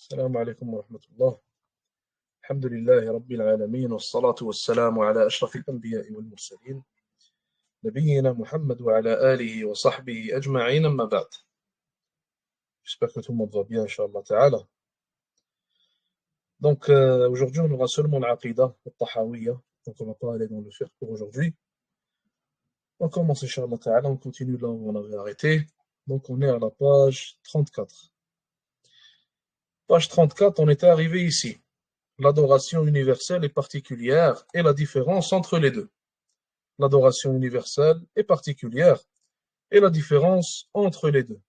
السلام عليكم ورحمة الله. الحمد لله رب العالمين والصلاة والسلام على أشرف الأنبياء والمرسلين نبينا محمد وعلى آله وصحبه أجمعين أما بعد. J'espère que tout le monde va bien, Inch'Allah Ta'ala. Donc aujourd'hui on aura seulement l'Aqidah, le Tahawiyya. Donc on ne va pas aller dans le fiqh pour aujourd'hui. On commence Inch'Allah Ta'ala, on continue là où on avait arrêté. Donc on est à la page 34. Page 34, on était arrivé ici. L'adoration universelle et particulière et la différence entre les deux. L'adoration universelle et particulière et la différence entre les deux.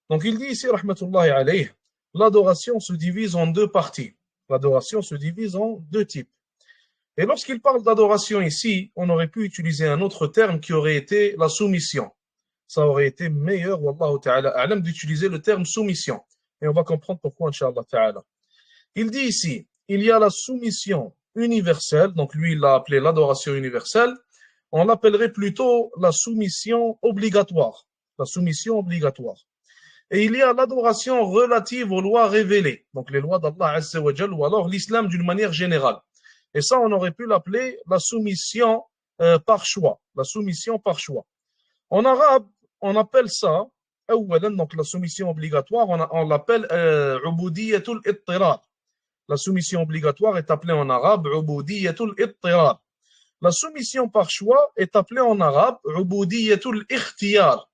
Donc il dit ici, rahmatullahi alayh, l'adoration se divise en deux parties. L'adoration se divise en deux types. Et lorsqu'il parle d'adoration ici, on aurait pu utiliser un autre terme qui aurait été la soumission. Ça aurait été meilleur, wallahu ta'ala a'lam, d'utiliser le terme soumission. Et on va comprendre pourquoi, inshallah ta'ala. Il dit ici, il y a la soumission universelle, donc lui il l'a appelé l'adoration universelle, on l'appellerait plutôt la soumission obligatoire. La soumission obligatoire. Et il y a l'adoration relative aux lois révélées, donc les lois d'Allah Azza wa Jal, ou alors l'islam d'une manière générale. Et ça, on aurait pu l'appeler la soumission par choix. La soumission par choix. En arabe, on appelle ça, donc la soumission obligatoire, on l'appelle ubudiyatul ittirar. La soumission obligatoire est appelée en arabe ubudiyatul ittirar. La soumission par choix est appelée en arabe ubudiyatul ikhtiyar.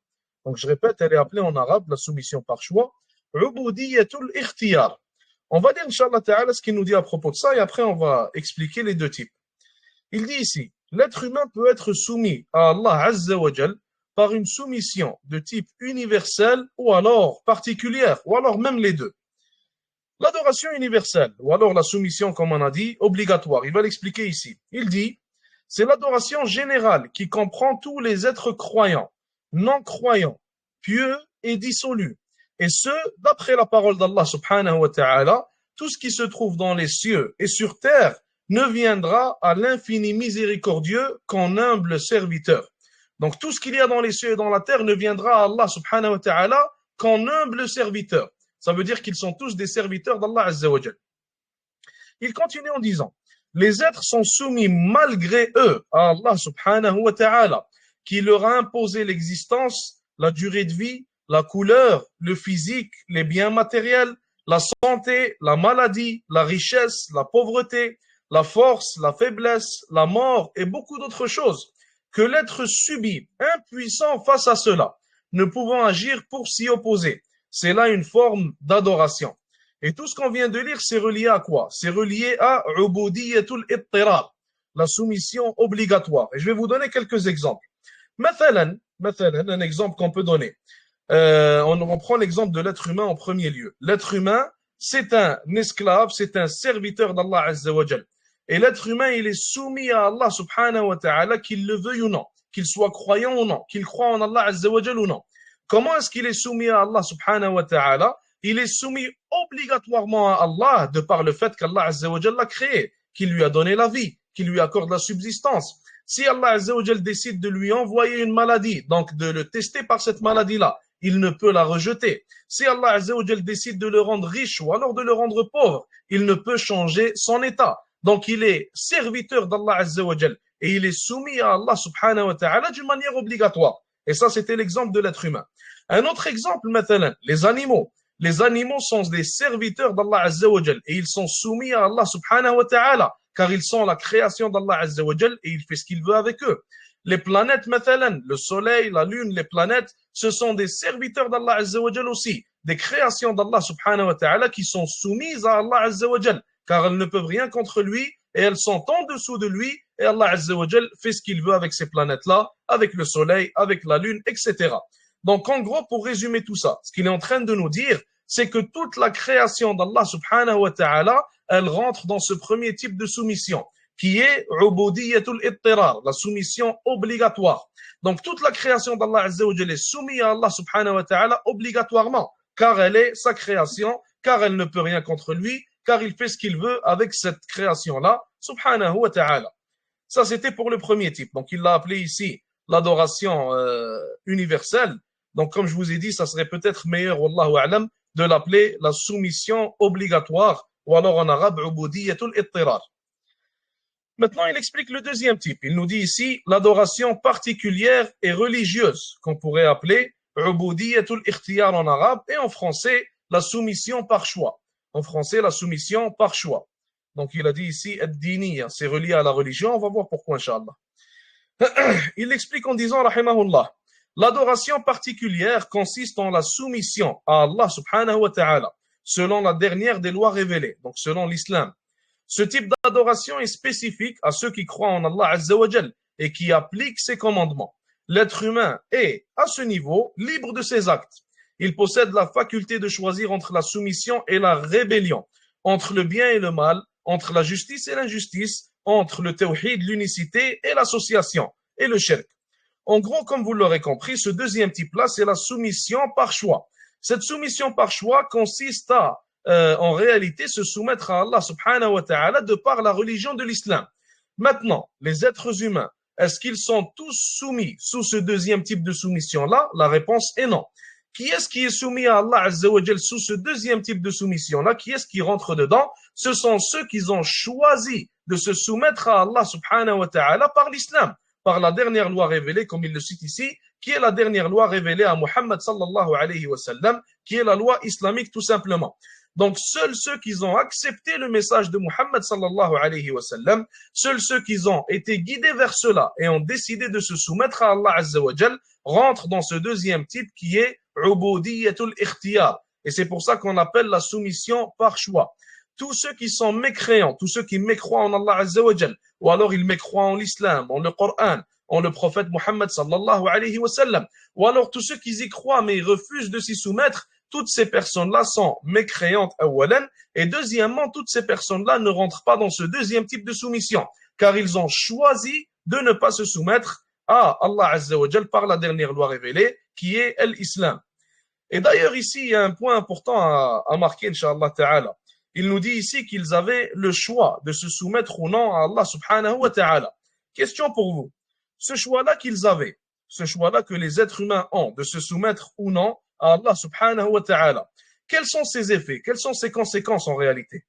Donc je répète, elle est appelée en arabe la soumission par choix ubudiyatul ikhtiyar. On va dire Inch'Allah Ta'ala ce qu'il nous dit à propos de ça et après on va expliquer les deux types. Il dit ici, l'être humain peut être soumis à Allah Azza wa Jal par une soumission de type universel ou alors particulière ou alors même les deux. L'adoration universelle, ou alors la soumission, comme on a dit, obligatoire. Il va l'expliquer ici. Il dit, c'est l'adoration générale qui comprend tous les êtres croyants, non croyants, pieux et dissolus. Et ce, d'après la parole d'Allah subhanahu wa ta'ala, tout ce qui se trouve dans les cieux et sur terre ne viendra à l'infini miséricordieux qu'en humble serviteur. Donc tout ce qu'il y a dans les cieux et dans la terre ne viendra à Allah subhanahu wa ta'ala qu'en humble serviteur. Ça veut dire qu'ils sont tous des serviteurs d'Allah Azza wa Jal. Il continue en disant, les êtres sont soumis malgré eux à Allah subhanahu wa ta'ala, qui leur a imposé l'existence, la durée de vie, la couleur, le physique, les biens matériels, la santé, la maladie, la richesse, la pauvreté, la force, la faiblesse, la mort et beaucoup d'autres choses, que l'être subit, impuissant face à cela, ne pouvant agir pour s'y opposer. C'est là une forme d'adoration. Et tout ce qu'on vient de lire, c'est relié à quoi? C'est relié à ubudiyatul ittirar, la soumission obligatoire. Et je vais vous donner quelques exemples. Mathalan, un exemple qu'on peut donner. On prend l'exemple de l'être humain en premier lieu. L'être humain, c'est un esclave, c'est un serviteur d'Allah Azza wa Jal. Et l'être humain, il est soumis à Allah subhanahu wa ta'ala, qu'il le veuille ou non, qu'il soit croyant ou non, qu'il croit en Allah Azza wa Jal ou non. Comment est-ce qu'il est soumis à Allah subhanahu wa ta'ala? Il est soumis obligatoirement à Allah de par le fait qu'Allah Azza wa Jal l'a créé, qu'il lui a donné la vie, qu'il lui accorde la subsistance. Si Allah Azza wa Jal décide de lui envoyer une maladie, donc de le tester par cette maladie-là, il ne peut la rejeter. Si Allah Azza wa Jal décide de le rendre riche ou alors de le rendre pauvre, il ne peut changer son état. Donc il est serviteur d'Allah Azza wa Jal et il est soumis à Allah subhanahu wa ta'ala d'une manière obligatoire. Et ça, c'était l'exemple de l'être humain. Un autre exemple, maintenant, les animaux. Les animaux sont des serviteurs d'Allah Azza wa Jal et ils sont soumis à Allah subhanahu wa ta'ala car ils sont la création d'Allah Azza wa Jal et il fait ce qu'il veut avec eux. Les planètes, maintenant, le soleil, la lune, les planètes, ce sont des serviteurs d'Allah Azza wa Jal aussi, des créations d'Allah subhanahu wa ta'ala qui sont soumises à Allah Azza wa Jal car elles ne peuvent rien contre lui et elles sont en dessous de lui et Allah Azza wa Jal fait ce qu'il veut avec ces planètes-là, avec le soleil, avec la lune, etc. Donc en gros, pour résumer tout ça, ce qu'il est en train de nous dire, c'est que toute la création d'Allah subhanahu wa ta'ala, elle rentre dans ce premier type de soumission, qui est ubudiyatul ittirar, la soumission obligatoire. Donc toute la création d'Allah Azza wa Jal est soumise à Allah subhanahu wa ta'ala obligatoirement, car elle est sa création, car elle ne peut rien contre lui, car il fait ce qu'il veut avec cette création-là, subhanahu wa ta'ala. Ça, c'était pour le premier type. Donc, il l'a appelé ici l'adoration universelle. Donc, comme je vous ai dit, ça serait peut-être meilleur, wallahu a'lam, de l'appeler la soumission obligatoire, ou alors en arabe, uboudiyatul ittirar. Maintenant, il explique le deuxième type. Il nous dit ici l'adoration particulière et religieuse, qu'on pourrait appeler uboudiyatul ikhtiyar en arabe, et en français, la soumission par choix. En français, la soumission par choix. Donc, il a dit ici, ad-diniya, c'est relié à la religion. On va voir pourquoi, Inch'Allah. Il explique en disant, rahimahullah, l'adoration particulière consiste en la soumission à Allah subhanahu wa ta'ala, selon la dernière des lois révélées, donc selon l'islam. Ce type d'adoration est spécifique à ceux qui croient en Allah azza wa jal et qui appliquent ses commandements. L'être humain est, à ce niveau, libre de ses actes. Il possède la faculté de choisir entre la soumission et la rébellion, entre le bien et le mal, entre la justice et l'injustice, entre le tawhid, l'unicité et l'association, et le shirk. En gros, comme vous l'aurez compris, ce deuxième type-là, c'est la soumission par choix. Cette soumission par choix consiste à, en réalité, se soumettre à Allah subhanahu wa ta'ala de par la religion de l'islam. Maintenant, les êtres humains, est-ce qu'ils sont tous soumis sous ce deuxième type de soumission-là? La réponse est non. Qui est-ce qui est soumis à Allah azza wa jal sous ce deuxième type de soumission-là? Qui est-ce qui rentre dedans? Ce sont ceux qui ont choisi de se soumettre à Allah subhanahu wa ta'ala par l'islam, par la dernière loi révélée, comme il le cite ici, qui est la dernière loi révélée à Muhammad sallallahu alayhi wa sallam, qui est la loi islamique tout simplement. Donc, seuls ceux qui ont accepté le message de Muhammad sallallahu alayhi wa sallam, seuls ceux qui ont été guidés vers cela et ont décidé de se soumettre à Allah azza wa jal, rentrent dans ce deuxième type qui est uboudiyatul ikhtiyar. Et c'est pour ça qu'on appelle la soumission par choix. Tous ceux qui sont mécréants, tous ceux qui mécroient en Allah azza wa jal, ou alors ils mécroient en l'islam, en le Coran, en le prophète Muhammad sallallahu alayhi wa sallam, ou alors tous ceux qui y croient mais ils refusent de s'y soumettre, toutes ces personnes-là sont mécréantes awalan, et deuxièmement, toutes ces personnes-là ne rentrent pas dans ce deuxième type de soumission, car ils ont choisi de ne pas se soumettre à Allah azza wa jal par la dernière loi révélée, qui est l'islam. Et d'ailleurs ici, il y a un point important à marquer, Inch'Allah ta'ala. Il nous dit ici qu'ils avaient le choix de se soumettre ou non à Allah subhanahu wa ta'ala. Question pour vous. Ce choix-là qu'ils avaient, ce choix-là que les êtres humains ont de se soumettre ou non à Allah subhanahu wa ta'ala, quels sont ses effets? Quelles sont ses conséquences en réalité?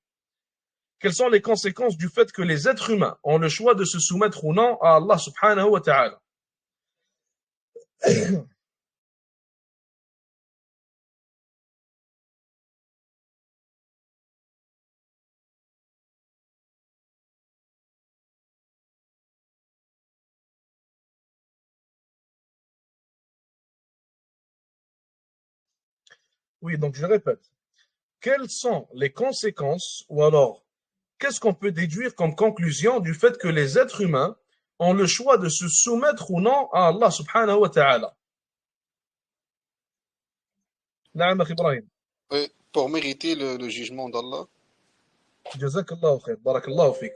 Quelles sont les conséquences du fait que les êtres humains ont le choix de se soumettre ou non à Allah subhanahu wa ta'ala? Oui, donc je répète. Quelles sont les conséquences, ou alors qu'est-ce qu'on peut déduire comme conclusion du fait que les êtres humains ont le choix de se soumettre ou non à Allah subhanahu wa ta'ala? Naam, Akhi Ibrahim. Oui, pour mériter le jugement d'Allah. Jazakallahu khair, barakallahu fik.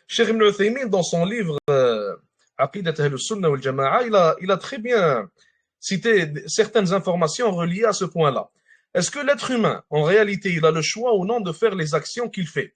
Cheikh Ibn Uthaymin, dans son livre Aqidat Ahl Sunnah wal Jama'a, il a très bien cité certaines informations reliées à ce point-là. Est-ce que l'être humain, en réalité, il a le choix ou non de faire les actions qu'il fait?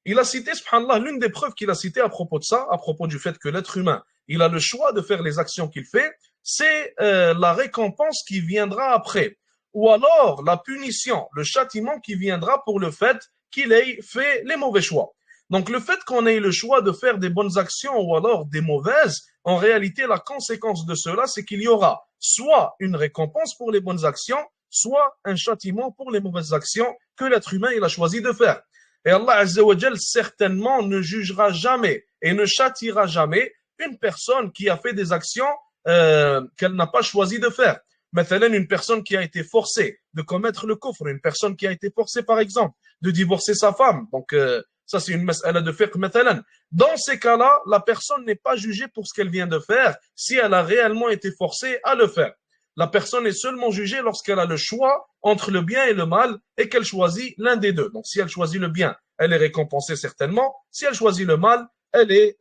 Il a cité, subhanallah, l'une des preuves qu'il a citées à propos de ça, à propos du fait que l'être humain, il a le choix de faire les actions qu'il fait, c'est la récompense qui viendra après. Ou alors la punition, le châtiment qui viendra pour le fait qu'il ait fait les mauvais choix. Donc le fait qu'on ait le choix de faire des bonnes actions ou alors des mauvaises, en réalité, la conséquence de cela, c'est qu'il y aura soit une récompense pour les bonnes actions, soit un châtiment pour les mauvaises actions que l'être humain il a choisi de faire. Et Allah Azza wa Jal certainement ne jugera jamais et ne châtiera jamais une personne qui a fait des actions qu'elle n'a pas choisi de faire. Maintenant, une personne qui a été forcée de commettre le kufr, une personne qui a été forcée, par exemple, de divorcer sa femme. Donc, ça, c'est une mas'ala de fiqh, maintenant. Dans ces cas-là, la personne n'est pas jugée pour ce qu'elle vient de faire si elle a réellement été forcée à le faire. La personne est seulement jugée lorsqu'elle a le choix entre le bien et le mal et qu'elle choisit l'un des deux. Donc, si elle choisit le bien, elle est récompensée certainement. Si elle choisit le mal, elle est,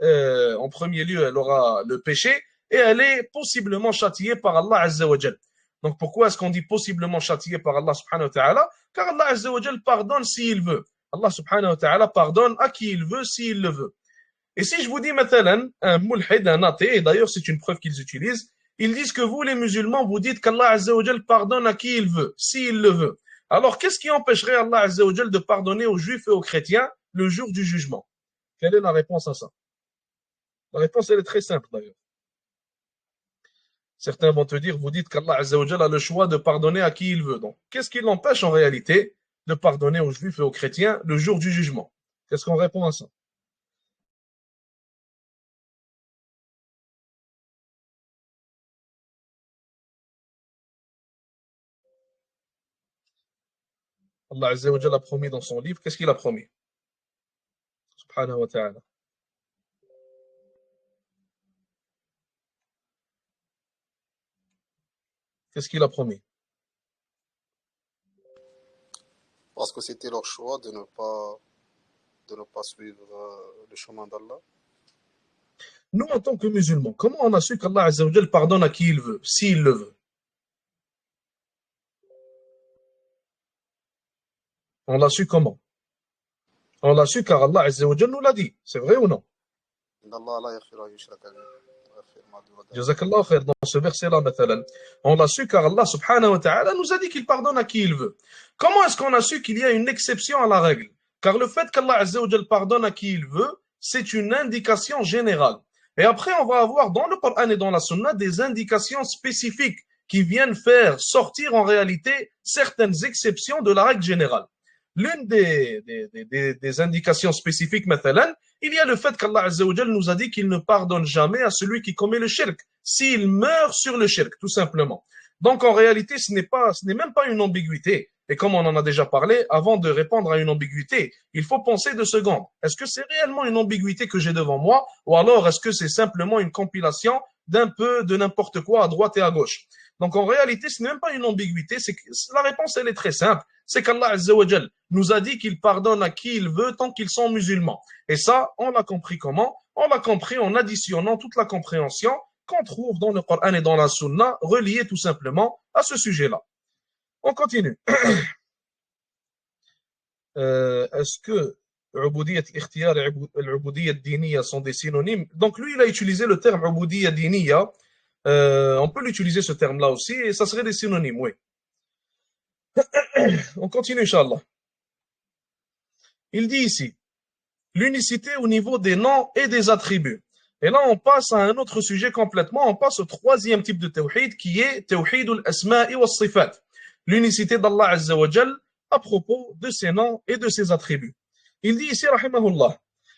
en premier lieu, elle aura le péché et elle est possiblement châtiée par Allah Azza wa Jal. Donc, pourquoi est-ce qu'on dit possiblement châtiée par Allah subhanahu wa ta'ala? Car Allah Azza wa Jal pardonne s'il veut. Allah subhanahu wa ta'ala pardonne à qui il veut s'il le veut. Et si je vous dis maintenant, un mulhid, un athée, et d'ailleurs c'est une preuve qu'ils utilisent, ils disent que vous les musulmans, vous dites qu'Allah Azza wa Jal pardonne à qui il veut, s'il le veut. Alors, qu'est-ce qui empêcherait Allah Azza wa Jal de pardonner aux juifs et aux chrétiens le jour du jugement? Quelle est la réponse à ça? La réponse, elle est très simple d'ailleurs. Certains vont te dire, vous dites qu'Allah Azza wa Jal a le choix de pardonner à qui il veut. Donc, qu'est-ce qui l'empêche en réalité de pardonner aux juifs et aux chrétiens le jour du jugement? Qu'est-ce qu'on répond à ça? Allah Azza wa Jal a promis dans son livre, qu'est-ce qu'il a promis? Subhanahu wa ta'ala. Qu'est-ce qu'il a promis? Parce que c'était leur choix de ne pas suivre le chemin d'Allah. Nous, en tant que musulmans, comment on a su qu'Allah Azza wa Jal pardonne à qui il veut, s'il le veut? On l'a su comment? On l'a su car Allah Azza wa Jal nous l'a dit. C'est vrai ou non? Jazakallah khair. Dans ce verset-là, mathalan, on l'a su car Allah subhanahu wa ta'ala nous a dit qu'il pardonne à qui il veut. Comment est-ce qu'on a su qu'il y a une exception à la règle? Car le fait qu'Allah Azza wa Jal pardonne à qui il veut, c'est une indication générale. Et après, on va avoir dans le Coran et dans la Sunna des indications spécifiques qui viennent faire sortir en réalité certaines exceptions de la règle générale. L'une des indications spécifiques, mathalan, il y a le fait qu'Allah Azza wa Jal nous a dit qu'il ne pardonne jamais à celui qui commet le shirk, s'il meurt sur le shirk, tout simplement. Donc en réalité, ce n'est même pas une ambiguïté. Et comme on en a déjà parlé, avant de répondre à une ambiguïté, il faut penser 2 secondes. Est-ce que c'est réellement une ambiguïté que j'ai devant moi, ou alors est-ce que c'est simplement une compilation d'un peu de n'importe quoi à droite et à gauche? Donc en réalité, ce n'est même pas une ambiguïté, la réponse elle est très simple. C'est qu'Allah Azza wa Jal nous a dit qu'il pardonne à qui il veut tant qu'ils sont musulmans. Et ça, on l'a compris comment? On l'a compris en additionnant toute la compréhension qu'on trouve dans le Coran et dans la Sunna, reliée tout simplement à ce sujet-là. On continue. Est-ce que Ubudiyyat al-ikhtiyar et Ubudiyyat diniya sont des synonymes? Donc lui, il a utilisé le terme Ubudiyyat diniya. On peut l'utiliser ce terme-là aussi, et ça serait des synonymes, oui. On continue, Inch'Allah. Il dit ici, l'unicité au niveau des noms et des attributs. Et là, on passe à un autre sujet complètement. On passe au troisième type de tawhid qui est tawhid al-asma'i wa sifat. L'unicité d'Allah Azza wa Jal à propos de ses noms et de ses attributs. Il dit ici, rahimahullah,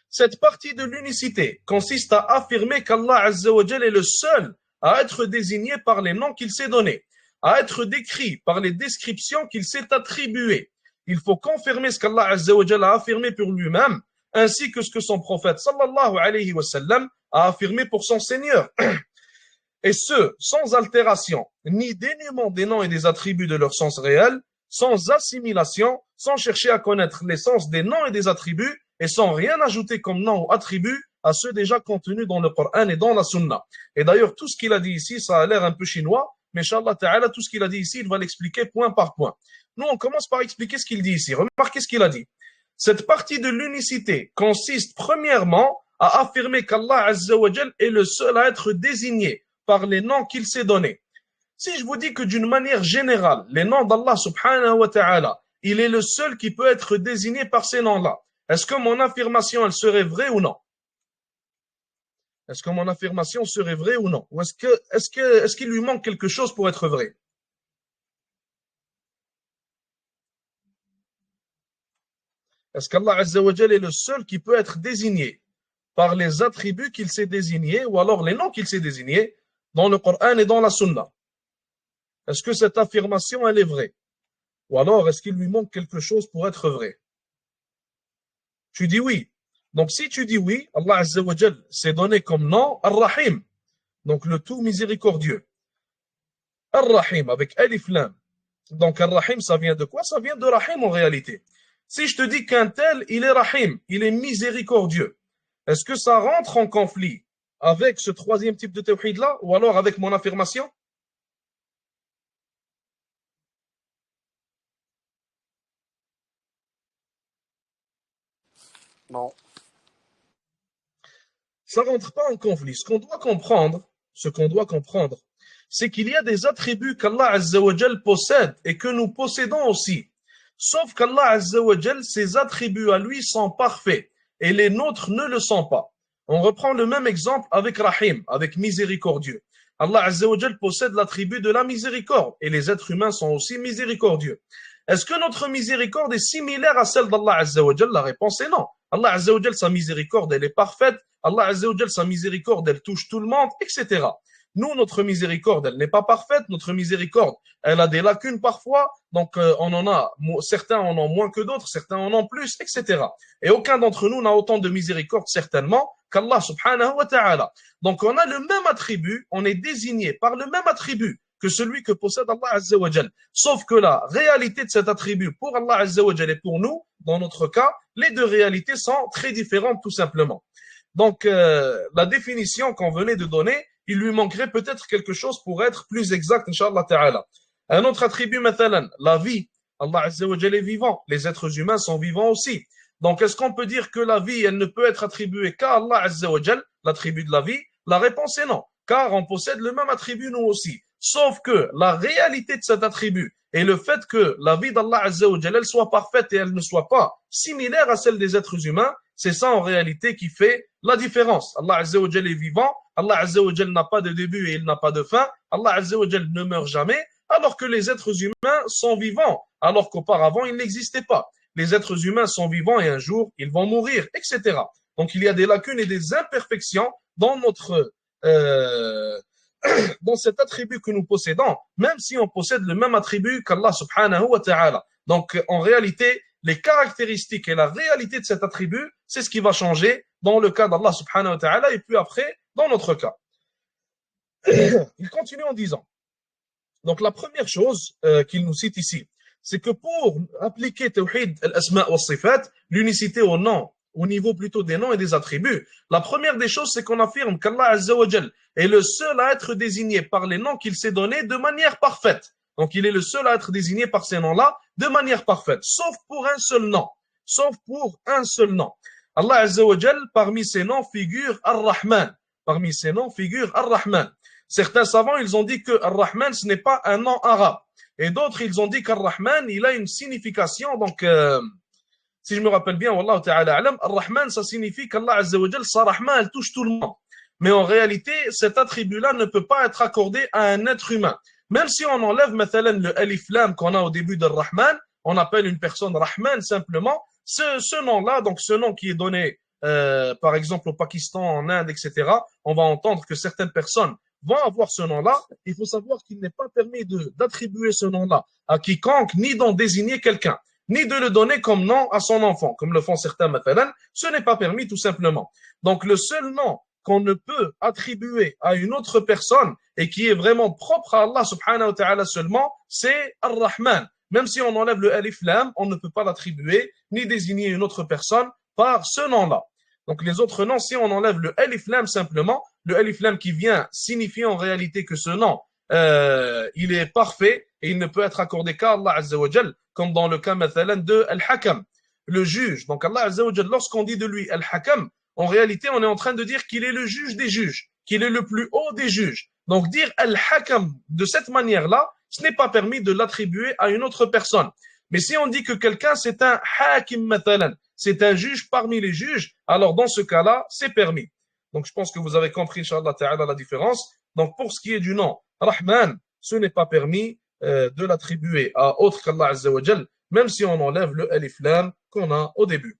cette partie de l'unicité consiste à affirmer qu'Allah Azza wa Jal est le seul à être désigné par les noms qu'il s'est donnés, à être décrit par les descriptions qu'il s'est attribuées. Il faut confirmer ce qu'Allah Azza wa Jal a affirmé pour lui-même, ainsi que ce que son prophète sallallahu alayhi wa sallam a affirmé pour son Seigneur. Et ce, sans altération, ni dénuement des noms et des attributs de leur sens réel, sans assimilation, sans chercher à connaître l'essence des noms et des attributs, et sans rien ajouter comme nom ou attribut à ceux déjà contenus dans le Coran et dans la Sunna. Et d'ailleurs, tout ce qu'il a dit ici, ça a l'air un peu chinois, mais Inch'Allah Ta'ala, tout ce qu'il a dit ici, il va l'expliquer point par point. Nous, on commence par expliquer ce qu'il dit ici. Remarquez ce qu'il a dit. Cette partie de l'unicité consiste premièrement à affirmer qu'Allah Azza wa Jal est le seul à être désigné par les noms qu'il s'est donnés. Si je vous dis que d'une manière générale, les noms d'Allah subhanahu wa ta'ala, il est le seul qui peut être désigné par ces noms-là, est-ce que mon affirmation, elle serait vraie ou non? Est-ce que mon affirmation serait vraie ou non? Ou est-ce qu'il lui manque quelque chose pour être vrai? Est-ce qu'Allah Azza wa Jal est le seul qui peut être désigné par les attributs qu'il s'est désignés ou alors les noms qu'il s'est désignés dans le Coran et dans la Sunna? Est-ce que cette affirmation, elle est vraie? Ou alors, est-ce qu'il lui manque quelque chose pour être vrai? Tu dis oui. Donc, si tu dis oui, Allah Azza wa Jal s'est donné comme nom Ar-Rahim, donc le tout miséricordieux. Ar-Rahim avec Alif Lam. Donc, Ar-Rahim, ça vient de quoi? Ça vient de Rahim en réalité. Si je te dis qu'un tel, il est Rahim, il est miséricordieux, est-ce que ça rentre en conflit avec ce troisième type de tawhid-là ou alors avec mon affirmation? Non. Ça rentre pas en conflit. Ce qu'on doit comprendre, c'est qu'il y a des attributs qu'Allah Azza wa Jal possède et que nous possédons aussi. Sauf qu'Allah Azza wa Jal, ses attributs à lui sont parfaits et les nôtres ne le sont pas. On reprend le même exemple avec Rahim, avec miséricordieux. Allah Azza wa Jal possède l'attribut de la miséricorde et les êtres humains sont aussi miséricordieux. Est-ce que notre miséricorde est similaire à celle d'Allah Azza wa Jal? La réponse est non. Allah Azza wa Jal, sa miséricorde, elle est parfaite. Allah Azza wa Jal, sa miséricorde, elle touche tout le monde, etc. Nous, notre miséricorde, elle n'est pas parfaite. Notre miséricorde, elle a des lacunes parfois. Donc, certains en ont moins que d'autres, certains en ont plus, etc. Et aucun d'entre nous n'a autant de miséricorde, certainement, qu'Allah subhanahu wa ta'ala. Donc, on a le même attribut, on est désigné par le même attribut que celui que possède Allah Azza wa Jal. Sauf que la réalité de cet attribut pour Allah Azza wa Jal et pour nous, dans notre cas, les deux réalités sont très différentes tout simplement. Donc, la définition qu'on venait de donner, il lui manquerait peut-être quelque chose pour être plus exact, Inch'Allah Ta'ala. Un autre attribut, mathalan, la vie. Allah Azza wa Jal est vivant. Les êtres humains sont vivants aussi. Donc, est-ce qu'on peut dire que la vie, elle ne peut être attribuée qu'à Allah Azza wa Jal, l'attribut de la vie? La réponse est non, car on possède le même attribut nous aussi. Sauf que la réalité de cet attribut et le fait que la vie d'Allah Azza wa Jal, elle soit parfaite et elle ne soit pas similaire à celle des êtres humains, c'est ça en réalité qui fait la différence. Allah Azza wa Jal est vivant, Allah Azza wa Jal n'a pas de début et il n'a pas de fin, Allah Azza wa Jal ne meurt jamais, alors que les êtres humains sont vivants, alors qu'auparavant ils n'existaient pas. Les êtres humains sont vivants et un jour ils vont mourir, etc. Donc il y a des lacunes et des imperfections dans notre dans cet attribut que nous possédons, même si on possède le même attribut qu'Allah subhanahu wa ta'ala. Donc, en réalité, les caractéristiques et la réalité de cet attribut, c'est ce qui va changer dans le cas d'Allah subhanahu wa ta'ala et puis après, dans notre cas. Il continue en disant, donc la première chose qu'il nous cite ici, c'est que pour appliquer Tawhid al-Asma' wa Sifat, l'unicité au nom, au niveau plutôt des noms et des attributs, la première des choses, c'est qu'on affirme qu'Allah Azza wa Jal est le seul à être désigné par les noms qu'il s'est donnés de manière parfaite. Donc, il est le seul à être désigné par ces noms-là de manière parfaite, sauf pour un seul nom. Sauf pour un seul nom. Allah Azza wa Jal, parmi ses noms, figure Ar-Rahman. Parmi ses noms, figure Ar-Rahman. Certains savants, ils ont dit que Ar-Rahman, ce n'est pas un nom arabe. Et d'autres, ils ont dit qu'Ar-Rahman, il a une signification, donc... si je me rappelle bien, Wallahu ta'ala alam, Ar-Rahman, ça signifie qu'Allah Azza wa Jal, sa rahma, elle touche tout le monde. Mais en réalité, cet attribut-là ne peut pas être accordé à un être humain. Même si on enlève, mathalan, le alif lam qu'on a au début de Rahman, on appelle une personne Rahman simplement. Ce nom-là, donc ce nom qui est donné, par exemple, au Pakistan, en Inde, etc., on va entendre que certaines personnes vont avoir ce nom-là. Il faut savoir qu'il n'est pas permis d'attribuer ce nom-là à quiconque, ni d'en désigner quelqu'un, ni de le donner comme nom à son enfant, comme le font certains mathalan, ce n'est pas permis tout simplement. Donc le seul nom qu'on ne peut attribuer à une autre personne et qui est vraiment propre à Allah subhanahu wa ta'ala seulement, c'est Ar-Rahman. Même si on enlève le alif lam, on ne peut pas l'attribuer ni désigner une autre personne par ce nom-là. Donc les autres noms, si on enlève le alif lam simplement, le alif lam qui vient signifier en réalité que ce nom, il est parfait et il ne peut être accordé qu'à Allah Azza wa Jal, comme dans le cas mathalan de Al-Hakam, le juge. Donc Allah Azza wa Jal, lorsqu'on dit de lui Al-Hakam, en réalité on est en train de dire qu'il est le juge des juges, qu'il est le plus haut des juges. Donc dire Al-Hakam de cette manière-là, ce n'est pas permis de l'attribuer à une autre personne. Mais si on dit que quelqu'un c'est un Hakim mathalan, c'est un juge parmi les juges, alors dans ce cas-là, c'est permis. Donc je pense que vous avez compris, Inch'Allah Ta'ala, la différence. Donc pour ce qui est du nom Rahman, ce n'est pas permis de l'attribuer à autre qu'Allah Azza wa Jal, même si on enlève le alif lam qu'on a au début.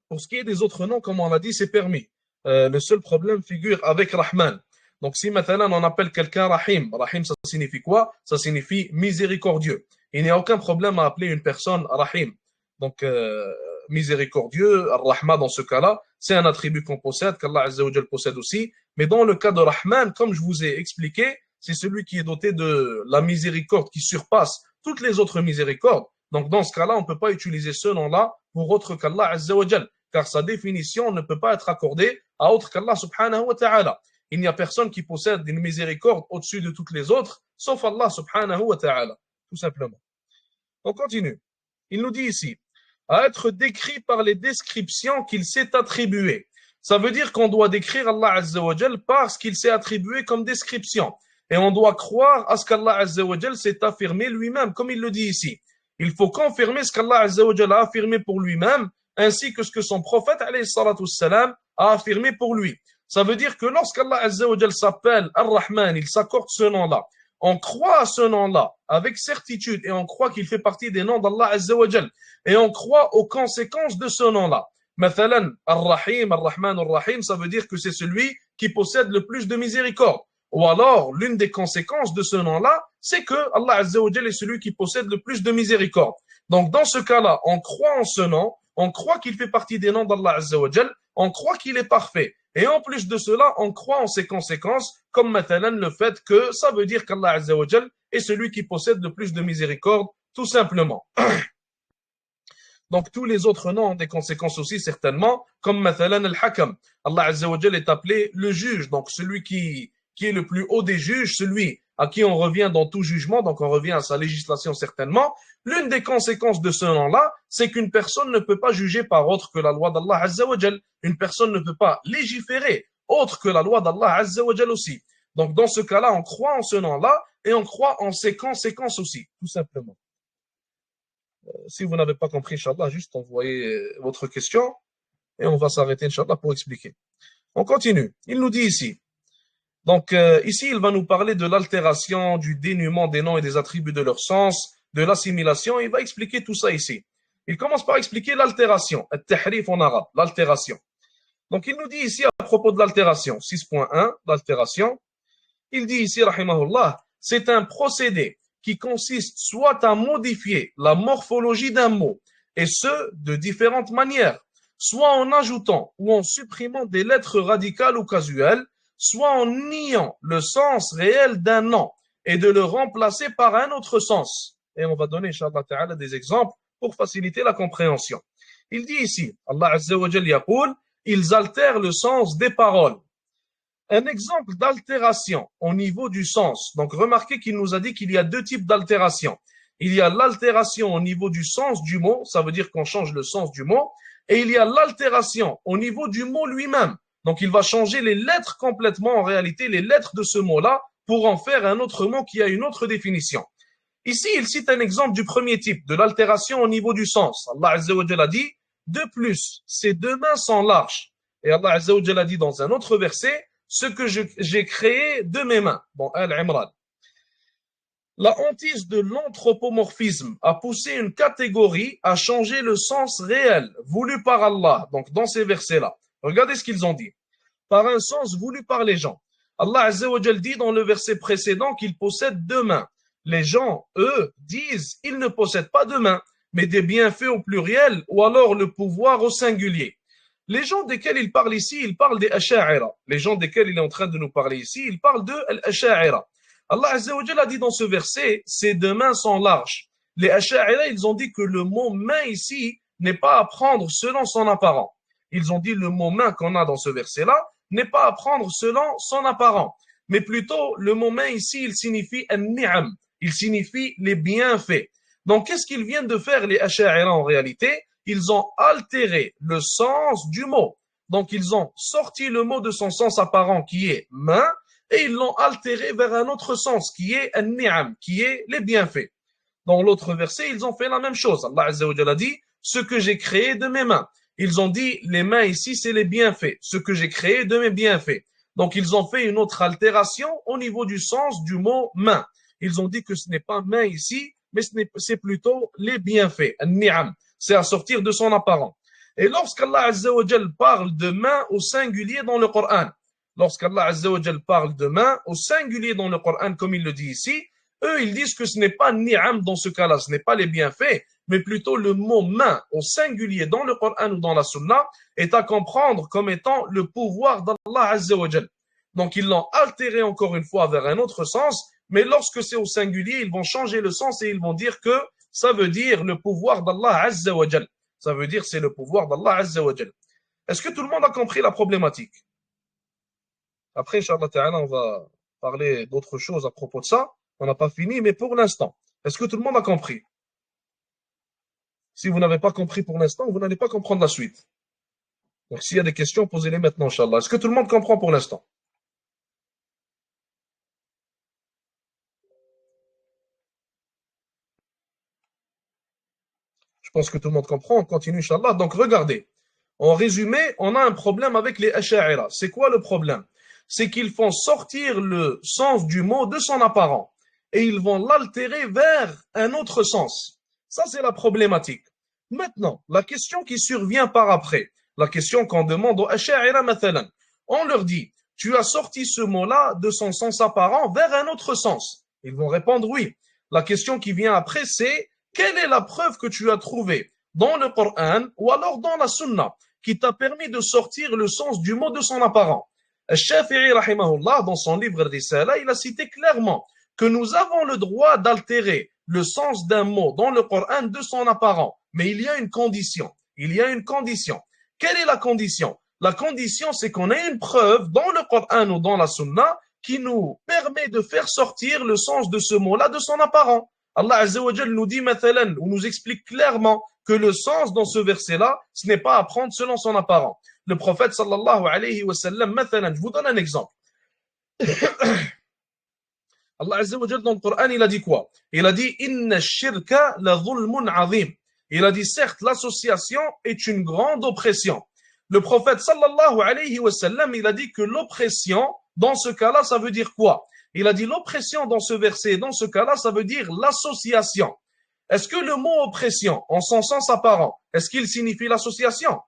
Pour ce qui est des autres noms, comme on l'a dit, c'est permis. Le seul problème figure avec Rahman. Donc si maintenant on appelle quelqu'un Rahim, Rahim ça signifie quoi? Ça signifie miséricordieux. Il n'y a aucun problème à appeler une personne Rahim. Donc miséricordieux, Ar-Rahma dans ce cas-là, c'est un attribut qu'on possède, qu'Allah Azza wa Jal possède aussi. Mais dans le cas de Rahman, comme je vous ai expliqué, c'est celui qui est doté de la miséricorde qui surpasse toutes les autres miséricordes. Donc dans ce cas-là, on ne peut pas utiliser ce nom-là pour autre qu'Allah Azza wa Jal, car sa définition ne peut pas être accordée à autre qu'Allah subhanahu wa ta'ala. Il n'y a personne qui possède une miséricorde au-dessus de toutes les autres, sauf Allah subhanahu wa ta'ala, tout simplement. On continue. Il nous dit ici, à être décrit par les descriptions qu'il s'est attribuées. Ça veut dire qu'on doit décrire Allah Azza wa Jal par ce qu'il s'est attribué comme description. Et on doit croire à ce qu'Allah Azza wa Jal s'est affirmé lui-même, comme il le dit ici. Il faut confirmer ce qu'Allah Azza wa Jal a affirmé pour lui-même, ainsi que ce que son prophète, alayhi salatu wassalam, a affirmé pour lui. Ça veut dire que lorsqu'Allah Azza wa Jal s'appelle Ar-Rahman, il s'accorde ce nom-là. On croit à ce nom-là avec certitude et on croit qu'il fait partie des noms d'Allah Azza wa Jal. Et on croit aux conséquences de ce nom-là. Mathalan, Ar-Rahim, Ar-Rahman, Ar-Rahim, ça veut dire que c'est celui qui possède le plus de miséricorde. Ou alors, l'une des conséquences de ce nom-là, c'est que Allah Azza wa Jal est celui qui possède le plus de miséricorde. Donc, dans ce cas-là, on croit en ce nom, on croit qu'il fait partie des noms d'Allah Azza wa Jal, on croit qu'il est parfait. Et en plus de cela, on croit en ses conséquences, comme maintenant le fait que ça veut dire qu'Allah Azza wa Jal est celui qui possède le plus de miséricorde, tout simplement. Donc, tous les autres noms ont des conséquences aussi, certainement, comme Mathalan al-Hakam. Allah Azza wa Jal est appelé le juge, donc celui qui est le plus haut des juges, celui à qui on revient dans tout jugement, donc on revient à sa législation certainement. L'une des conséquences de ce nom-là, c'est qu'une personne ne peut pas juger par autre que la loi d'Allah Azza wa Jal. Une personne ne peut pas légiférer autre que la loi d'Allah Azza wa Jal aussi. Donc, dans ce cas-là, on croit en ce nom-là et on croit en ses conséquences aussi, tout simplement. Si vous n'avez pas compris, Inch'Allah, juste envoyez votre question et on va s'arrêter, Inch'Allah, pour expliquer. On continue. Il nous dit ici. Donc, ici, il va nous parler de l'altération, du dénuement des noms et des attributs de leur sens, de l'assimilation. Il va expliquer tout ça ici. Il commence par expliquer l'altération, al-tahrif en arabe, l'altération. Donc, il nous dit ici à propos de l'altération, 6.1, l'altération. Il dit ici, rahimahullah, c'est un procédé qui consiste soit à modifier la morphologie d'un mot, et ce, de différentes manières, soit en ajoutant ou en supprimant des lettres radicales ou casuelles, soit en niant le sens réel d'un nom et de le remplacer par un autre sens. Et on va donner, Inch'Allah Ta'ala, des exemples pour faciliter la compréhension. Il dit ici, Allah Azza wa Jal yaqul, ils altèrent le sens des paroles. Un exemple d'altération au niveau du sens. Donc, remarquez qu'il nous a dit qu'il y a deux types d'altération. Il y a l'altération au niveau du sens du mot, ça veut dire qu'on change le sens du mot, et il y a l'altération au niveau du mot lui-même. Donc, il va changer les lettres complètement, en réalité, les lettres de ce mot-là, pour en faire un autre mot qui a une autre définition. Ici, il cite un exemple du premier type, de l'altération au niveau du sens. Allah Azza wa Jalla dit, de plus, ses deux mains sont larges. Et Allah Azza wa Jalla dit dans un autre verset, ce que j'ai créé de mes mains. Bon, Al-Imran. La hantise de l'anthropomorphisme a poussé une catégorie à changer le sens réel voulu par Allah. Donc, dans ces versets-là, regardez ce qu'ils ont dit. Par un sens voulu par les gens. Allah Azza wa Jal dit dans le verset précédent qu'il possède deux mains. Les gens, eux, disent ils ne possèdent pas de mains, mais des bienfaits au pluriel ou alors le pouvoir au singulier. Les gens desquels il parle ici, il parle des Asha'ira. Les gens desquels il est en train de nous parler ici, il parle de l'Asha'ira. Allah Azza wa Jalla a dit dans ce verset, ses deux mains sont larges. Les Asha'ira, ils ont dit que le mot main ici n'est pas à prendre selon son apparent. Ils ont dit le mot main qu'on a dans ce verset-là n'est pas à prendre selon son apparent. Mais plutôt, le mot main ici, il signifie an-ni'am. Il signifie les bienfaits. Donc, qu'est-ce qu'ils viennent de faire les Asha'ira en réalité? Ils ont altéré le sens du mot. Donc, ils ont sorti le mot de son sens apparent qui est main et ils l'ont altéré vers un autre sens qui est an-ni'am, qui est les bienfaits. Dans l'autre verset, ils ont fait la même chose. Allah Azza wa Jalla dit ce que j'ai créé de mes mains. Ils ont dit les mains ici, c'est les bienfaits, ce que j'ai créé de mes bienfaits. Donc, ils ont fait une autre altération au niveau du sens du mot main. Ils ont dit que ce n'est pas main ici, mais c'est plutôt les bienfaits, an-ni'am. C'est à sortir de son apparent. Et lorsqu'Allah Azza wa Jal parle de main au singulier dans le Coran, lorsqu'Allah Azza wa Jal parle de main au singulier dans le Coran, comme il le dit ici, eux, ils disent que ce n'est pas ni'am dans ce cas-là, ce n'est pas les bienfaits, mais plutôt le mot main au singulier dans le Coran ou dans la Sunna est à comprendre comme étant le pouvoir d'Allah Azza wa Jal. Donc, ils l'ont altéré encore une fois vers un autre sens, mais lorsque c'est au singulier, ils vont changer le sens et ils vont dire que ça veut dire le pouvoir d'Allah Azza wa Jal. Ça veut dire c'est le pouvoir d'Allah Azza wa Jal. Est-ce que tout le monde a compris la problématique? Après, Inch'Allah Ta'ala, on va parler d'autres choses à propos de ça. On n'a pas fini, mais pour l'instant, est-ce que tout le monde a compris? Si vous n'avez pas compris pour l'instant, vous n'allez pas comprendre la suite. Donc, s'il y a des questions, posez-les maintenant, Inch'Allah. Est-ce que tout le monde comprend pour l'instant? pense que tout le monde comprend. On continue, Inch'Allah. Donc, regardez. En résumé, on a un problème avec les Asha'ira. C'est quoi le problème? C'est qu'ils font sortir le sens du mot de son apparent et ils vont l'altérer vers un autre sens. Ça, c'est la problématique. Maintenant, la question qui survient par après, la question qu'on demande aux Asha'ira, mathalan, on leur dit, tu as sorti ce mot-là de son sens apparent vers un autre sens. Ils vont répondre oui. La question qui vient après, c'est quelle est la preuve que tu as trouvée dans le Coran ou alors dans la Sunna qui t'a permis de sortir le sens du mot de son apparent? Al-Shafi'i, rahimahullah, dans son livre Risala, il a cité clairement que nous avons le droit d'altérer le sens d'un mot dans le Coran de son apparent. Mais il y a une condition. Il y a une condition. Quelle est la condition? La condition, c'est qu'on ait une preuve dans le Coran ou dans la Sunna qui nous permet de faire sortir le sens de ce mot-là de son apparent. Allah Azza wa Jal nous dit, mathalan, ou nous explique clairement que le sens dans ce verset-là, ce n'est pas à prendre selon son apparent. Le prophète sallallahu alayhi wa sallam, mathalan, je vous donne un exemple. Allah Azza wa Jal dans le Coran, il a dit quoi? Il a dit, inna shirka la dhulmun azim. Il a dit, certes, l'association est une grande oppression. Le prophète sallallahu alayhi wa sallam, il a dit que l'oppression, dans ce cas-là, ça veut dire quoi? Il a dit l'oppression dans ce verset, dans ce cas-là, ça veut dire l'association. Est-ce que le mot oppression, en son sens apparent, est-ce qu'il signifie l'association?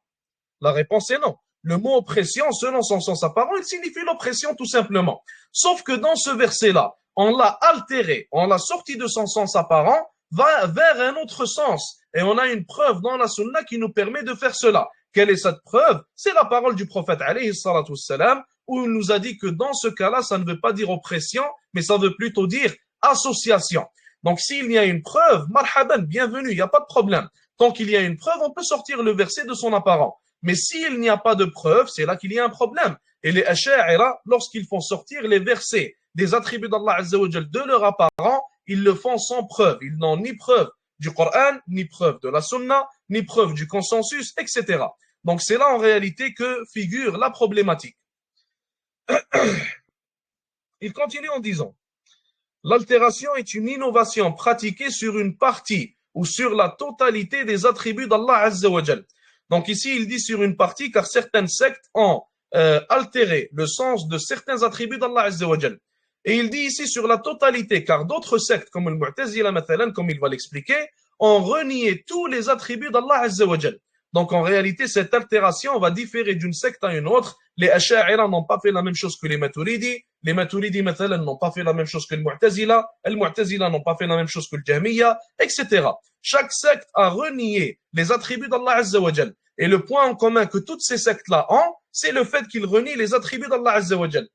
La réponse est non. Le mot oppression, selon son sens apparent, il signifie l'oppression tout simplement. Sauf que dans ce verset-là, on l'a altéré, on l'a sorti de son sens apparent, va vers un autre sens. Et on a une preuve dans la sunna qui nous permet de faire cela. Quelle est cette preuve? C'est la parole du prophète alayhi salatu wassalam, où il nous a dit que dans ce cas-là, ça ne veut pas dire oppression, mais ça veut plutôt dire association. Donc s'il y a une preuve, marhaban, bienvenue, il n'y a pas de problème. Tant qu'il y a une preuve, on peut sortir le verset de son apparent. Mais s'il n'y a pas de preuve, c'est là qu'il y a un problème. Et les Asha'ira, lorsqu'ils font sortir les versets des attributs d'Allah Azza wa Jal de leur apparent, ils le font sans preuve. Ils n'ont ni preuve du Coran, ni preuve de la Sunna, ni preuve du consensus, etc. Donc c'est là en réalité que figure la problématique. Il continue en disant, l'altération est une innovation pratiquée sur une partie ou sur la totalité des attributs d'Allah Azza wa Jal. Donc ici, il dit sur une partie, car certaines sectes ont altéré le sens de certains attributs d'Allah Azza wa Jal. Et il dit ici sur la totalité, car d'autres sectes, comme le Mu'tazila, comme il va l'expliquer, ont renié tous les attributs d'Allah Azza wa Jal. Donc en réalité, cette altération va différer d'une secte à une autre. Les Asha'ira n'ont pas fait la même chose que les Maturidi n'ont pas fait la même chose que le Mu'tazila n'ont pas fait la même chose que le Jahmiya, etc. Chaque secte a renié les attributs d'Allah Azza wa Jal. Et le point en commun que toutes ces sectes-là ont, c'est le fait qu'ils renient les attributs d'Allah Azza wa Jal.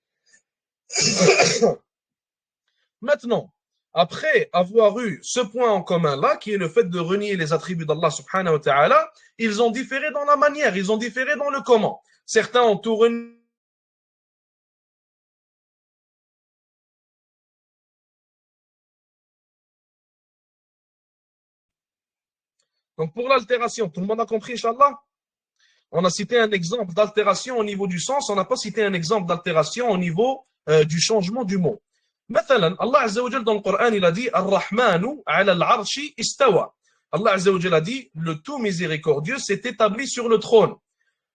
Maintenant, après avoir eu ce point en commun-là, qui est le fait de renier les attributs d'Allah subhanahu wa ta'ala, ils ont différé dans la manière, ils ont différé dans le comment. Certains ont tout renié. Donc pour l'altération, tout le monde a compris, Inch'Allah? On a cité un exemple d'altération au niveau du sens, on n'a pas cité un exemple d'altération au niveau du changement du mot. مثلا Allah Azza wa Jal dans le Coran il a dit Ar-Rahmanu ala al-arshi istawa. Allah Azza wa Jal a dit le tout miséricordieux s'est établi sur le trône.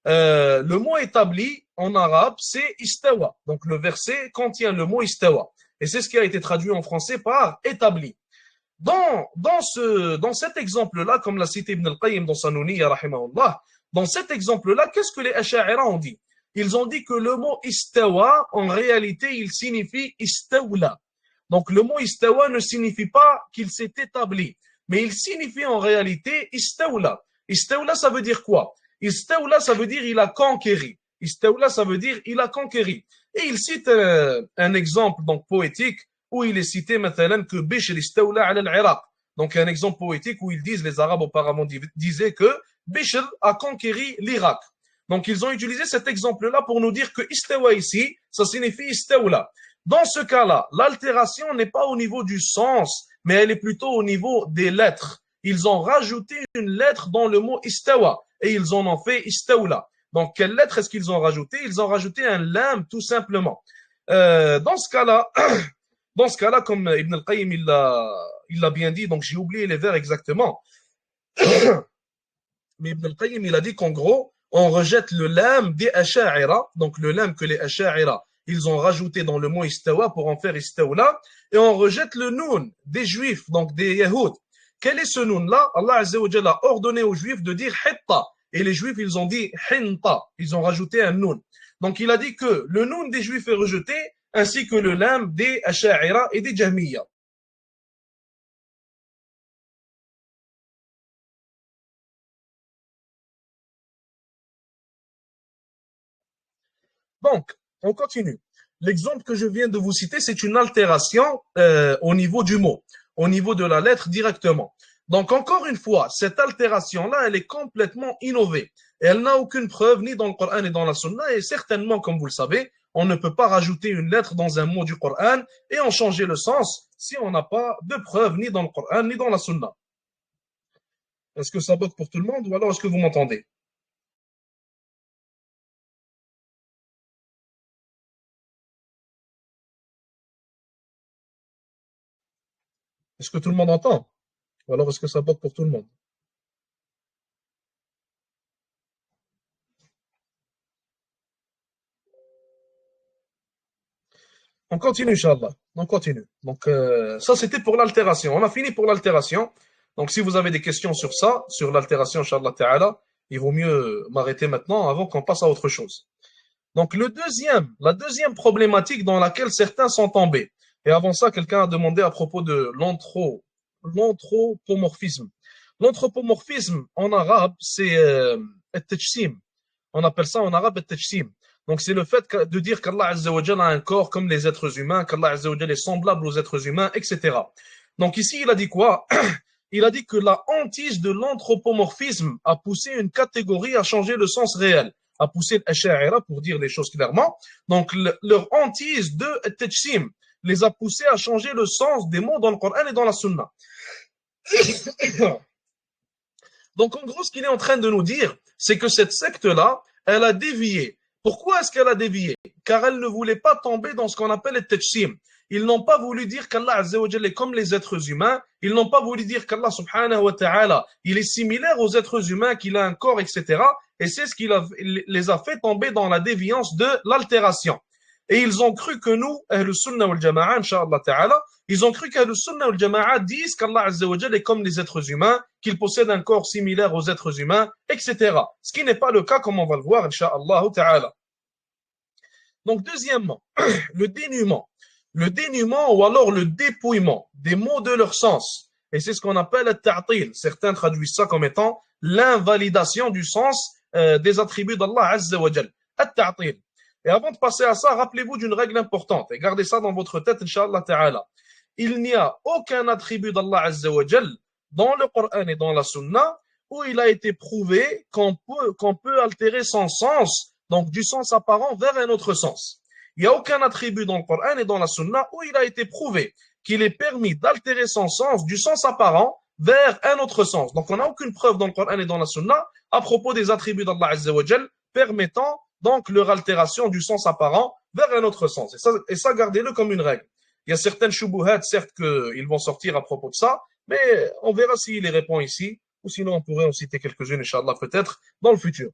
Le mot établi en arabe c'est istawa. Donc le verset contient le mot istawa et c'est ce qui a été traduit en français par établi. Dans cet exemple-là, comme l'a cité Ibn al-Qayyim dans sa Nuniyya rahimahullah, dans cet exemple-là, qu'est-ce que les Asha'ira ont dit? Ils ont dit que le mot istawa, en réalité, il signifie istawla. Donc le mot istawa ne signifie pas qu'il s'est établi, mais il signifie en réalité istawla. Istawla, ça veut dire quoi? Istawla, ça veut dire il a conquéri. Istawla, ça veut dire il a conquéri. Et il cite un exemple donc poétique où il est cité maintenant que Bishr istawla ala al-Iraq. Donc un exemple poétique où ils disent, les Arabes auparavant disaient que Bishr a conquéri l'Irak. Donc ils ont utilisé cet exemple-là pour nous dire que istawa ici, ça signifie istawla. Dans ce cas-là, l'altération n'est pas au niveau du sens, mais elle est plutôt au niveau des lettres. Ils ont rajouté une lettre dans le mot istawa et ils en ont fait istawla. Donc quelle lettre est-ce qu'ils ont rajouté? Ils ont rajouté un lam tout simplement. Dans ce cas-là, comme Ibn al-Qayyim il l'a bien dit, donc j'ai oublié les vers exactement. Mais Ibn al-Qayyim, il a dit qu'en gros, on rejette le lam des Asha'ira, donc le lam que les Asha'ira, ils ont rajouté dans le mot istawa pour en faire istawla, et on rejette le noun des juifs, donc des yahoud. Quel est ce noun-là? Allah Azza wa Jalla a ordonné aux juifs de dire hitta, et les juifs, ils ont dit hinta, ils ont rajouté un noun. Donc il a dit que le noun des juifs est rejeté, ainsi que le lam des Asha'ira et des Jahmiya. Donc, on continue. L'exemple que je viens de vous citer, c'est une altération au niveau du mot, au niveau de la lettre directement. Donc, encore une fois, cette altération-là, elle est complètement innovée. Et elle n'a aucune preuve ni dans le Coran ni dans la Sunna. Et certainement, comme vous le savez, on ne peut pas rajouter une lettre dans un mot du Coran et en changer le sens si on n'a pas de preuve ni dans le Coran ni dans la Sunna. Est-ce que ça bloque pour tout le monde ou alors est-ce que vous m'entendez? Est-ce que tout le monde entend? Ou alors est-ce que ça bloque pour tout le monde? On continue, Inch'Allah. On continue. Donc, ça, c'était pour l'altération. On a fini pour l'altération. Donc, si vous avez des questions sur ça, sur l'altération, Inch'Allah Ta'ala, il vaut mieux m'arrêter maintenant avant qu'on passe à autre chose. Donc, la deuxième problématique dans laquelle certains sont tombés. Et avant ça, quelqu'un a demandé à propos de l'anthropomorphisme. L'anthropomorphisme, en arabe, c'est التجسيم. On appelle ça en arabe التجسيم. Donc, c'est le fait de dire qu'Allah Azza wa Jalla a un corps comme les êtres humains, qu'Allah Azza wa Jalla est semblable aux êtres humains, etc. Donc, ici, il a dit quoi? Il a dit que la hantise de l'anthropomorphisme a poussé une catégorie à changer le sens réel, a poussé l'Asha'ira pour dire les choses clairement. Donc, leur hantise de Tejsim les a poussés à changer le sens des mots dans le Coran et dans la Sunna. Donc, en gros, ce qu'il est en train de nous dire, c'est que cette secte-là, elle a dévié. Pourquoi est-ce qu'elle a dévié? Car elle ne voulait pas tomber dans ce qu'on appelle le tachsim. Ils n'ont pas voulu dire qu'Allah Azza wa Jalla est comme les êtres humains. Ils n'ont pas voulu dire qu'Allah subhanahu wa ta'ala, il est similaire aux êtres humains, qu'il a un corps, etc. Et c'est ce qui les a fait tomber dans la déviance de l'altération. Et ils ont cru que nous, Ahlus Sunnah wal Jama'a, Inch'Allah Ta'ala, ils ont cru qu'Ahlus Sunnah wal Jama'a disent qu'Allah Azza wa Jalla est comme les êtres humains, qu'il possède un corps similaire aux êtres humains, etc. Ce qui n'est pas le cas, comme on va le voir, Inch'Allah Ta'ala. Donc, deuxièmement, le dénuement. Le dénuement ou alors le dépouillement des mots de leur sens. Et c'est ce qu'on appelle le ta'til. Certains traduisent ça comme étant l'invalidation du sens des attributs d'Allah Azza wa Jal. At-ta'til. Et avant de passer à ça, rappelez-vous d'une règle importante. Et gardez ça dans votre tête, Inch'Allah Ta'ala. Il n'y a aucun attribut d'Allah Azza wa Jal dans le Coran et dans la Sunna où il a été prouvé qu'on peut altérer son sens, donc du sens apparent vers un autre sens. Il n'y a aucun attribut dans le Coran et dans la Sunna où il a été prouvé qu'il est permis d'altérer son sens du sens apparent vers un autre sens. Donc on n'a aucune preuve dans le Coran et dans la Sunna à propos des attributs d'Allah Azza wa Jal permettant donc leur altération du sens apparent vers un autre sens. Et ça gardez-le comme une règle. Il y a certaines shubuhat, certes, qu'ils vont sortir à propos de ça, mais on verra s'il les répond ici, ou sinon on pourrait en citer quelques-unes, Inch'Allah, peut-être, dans le futur.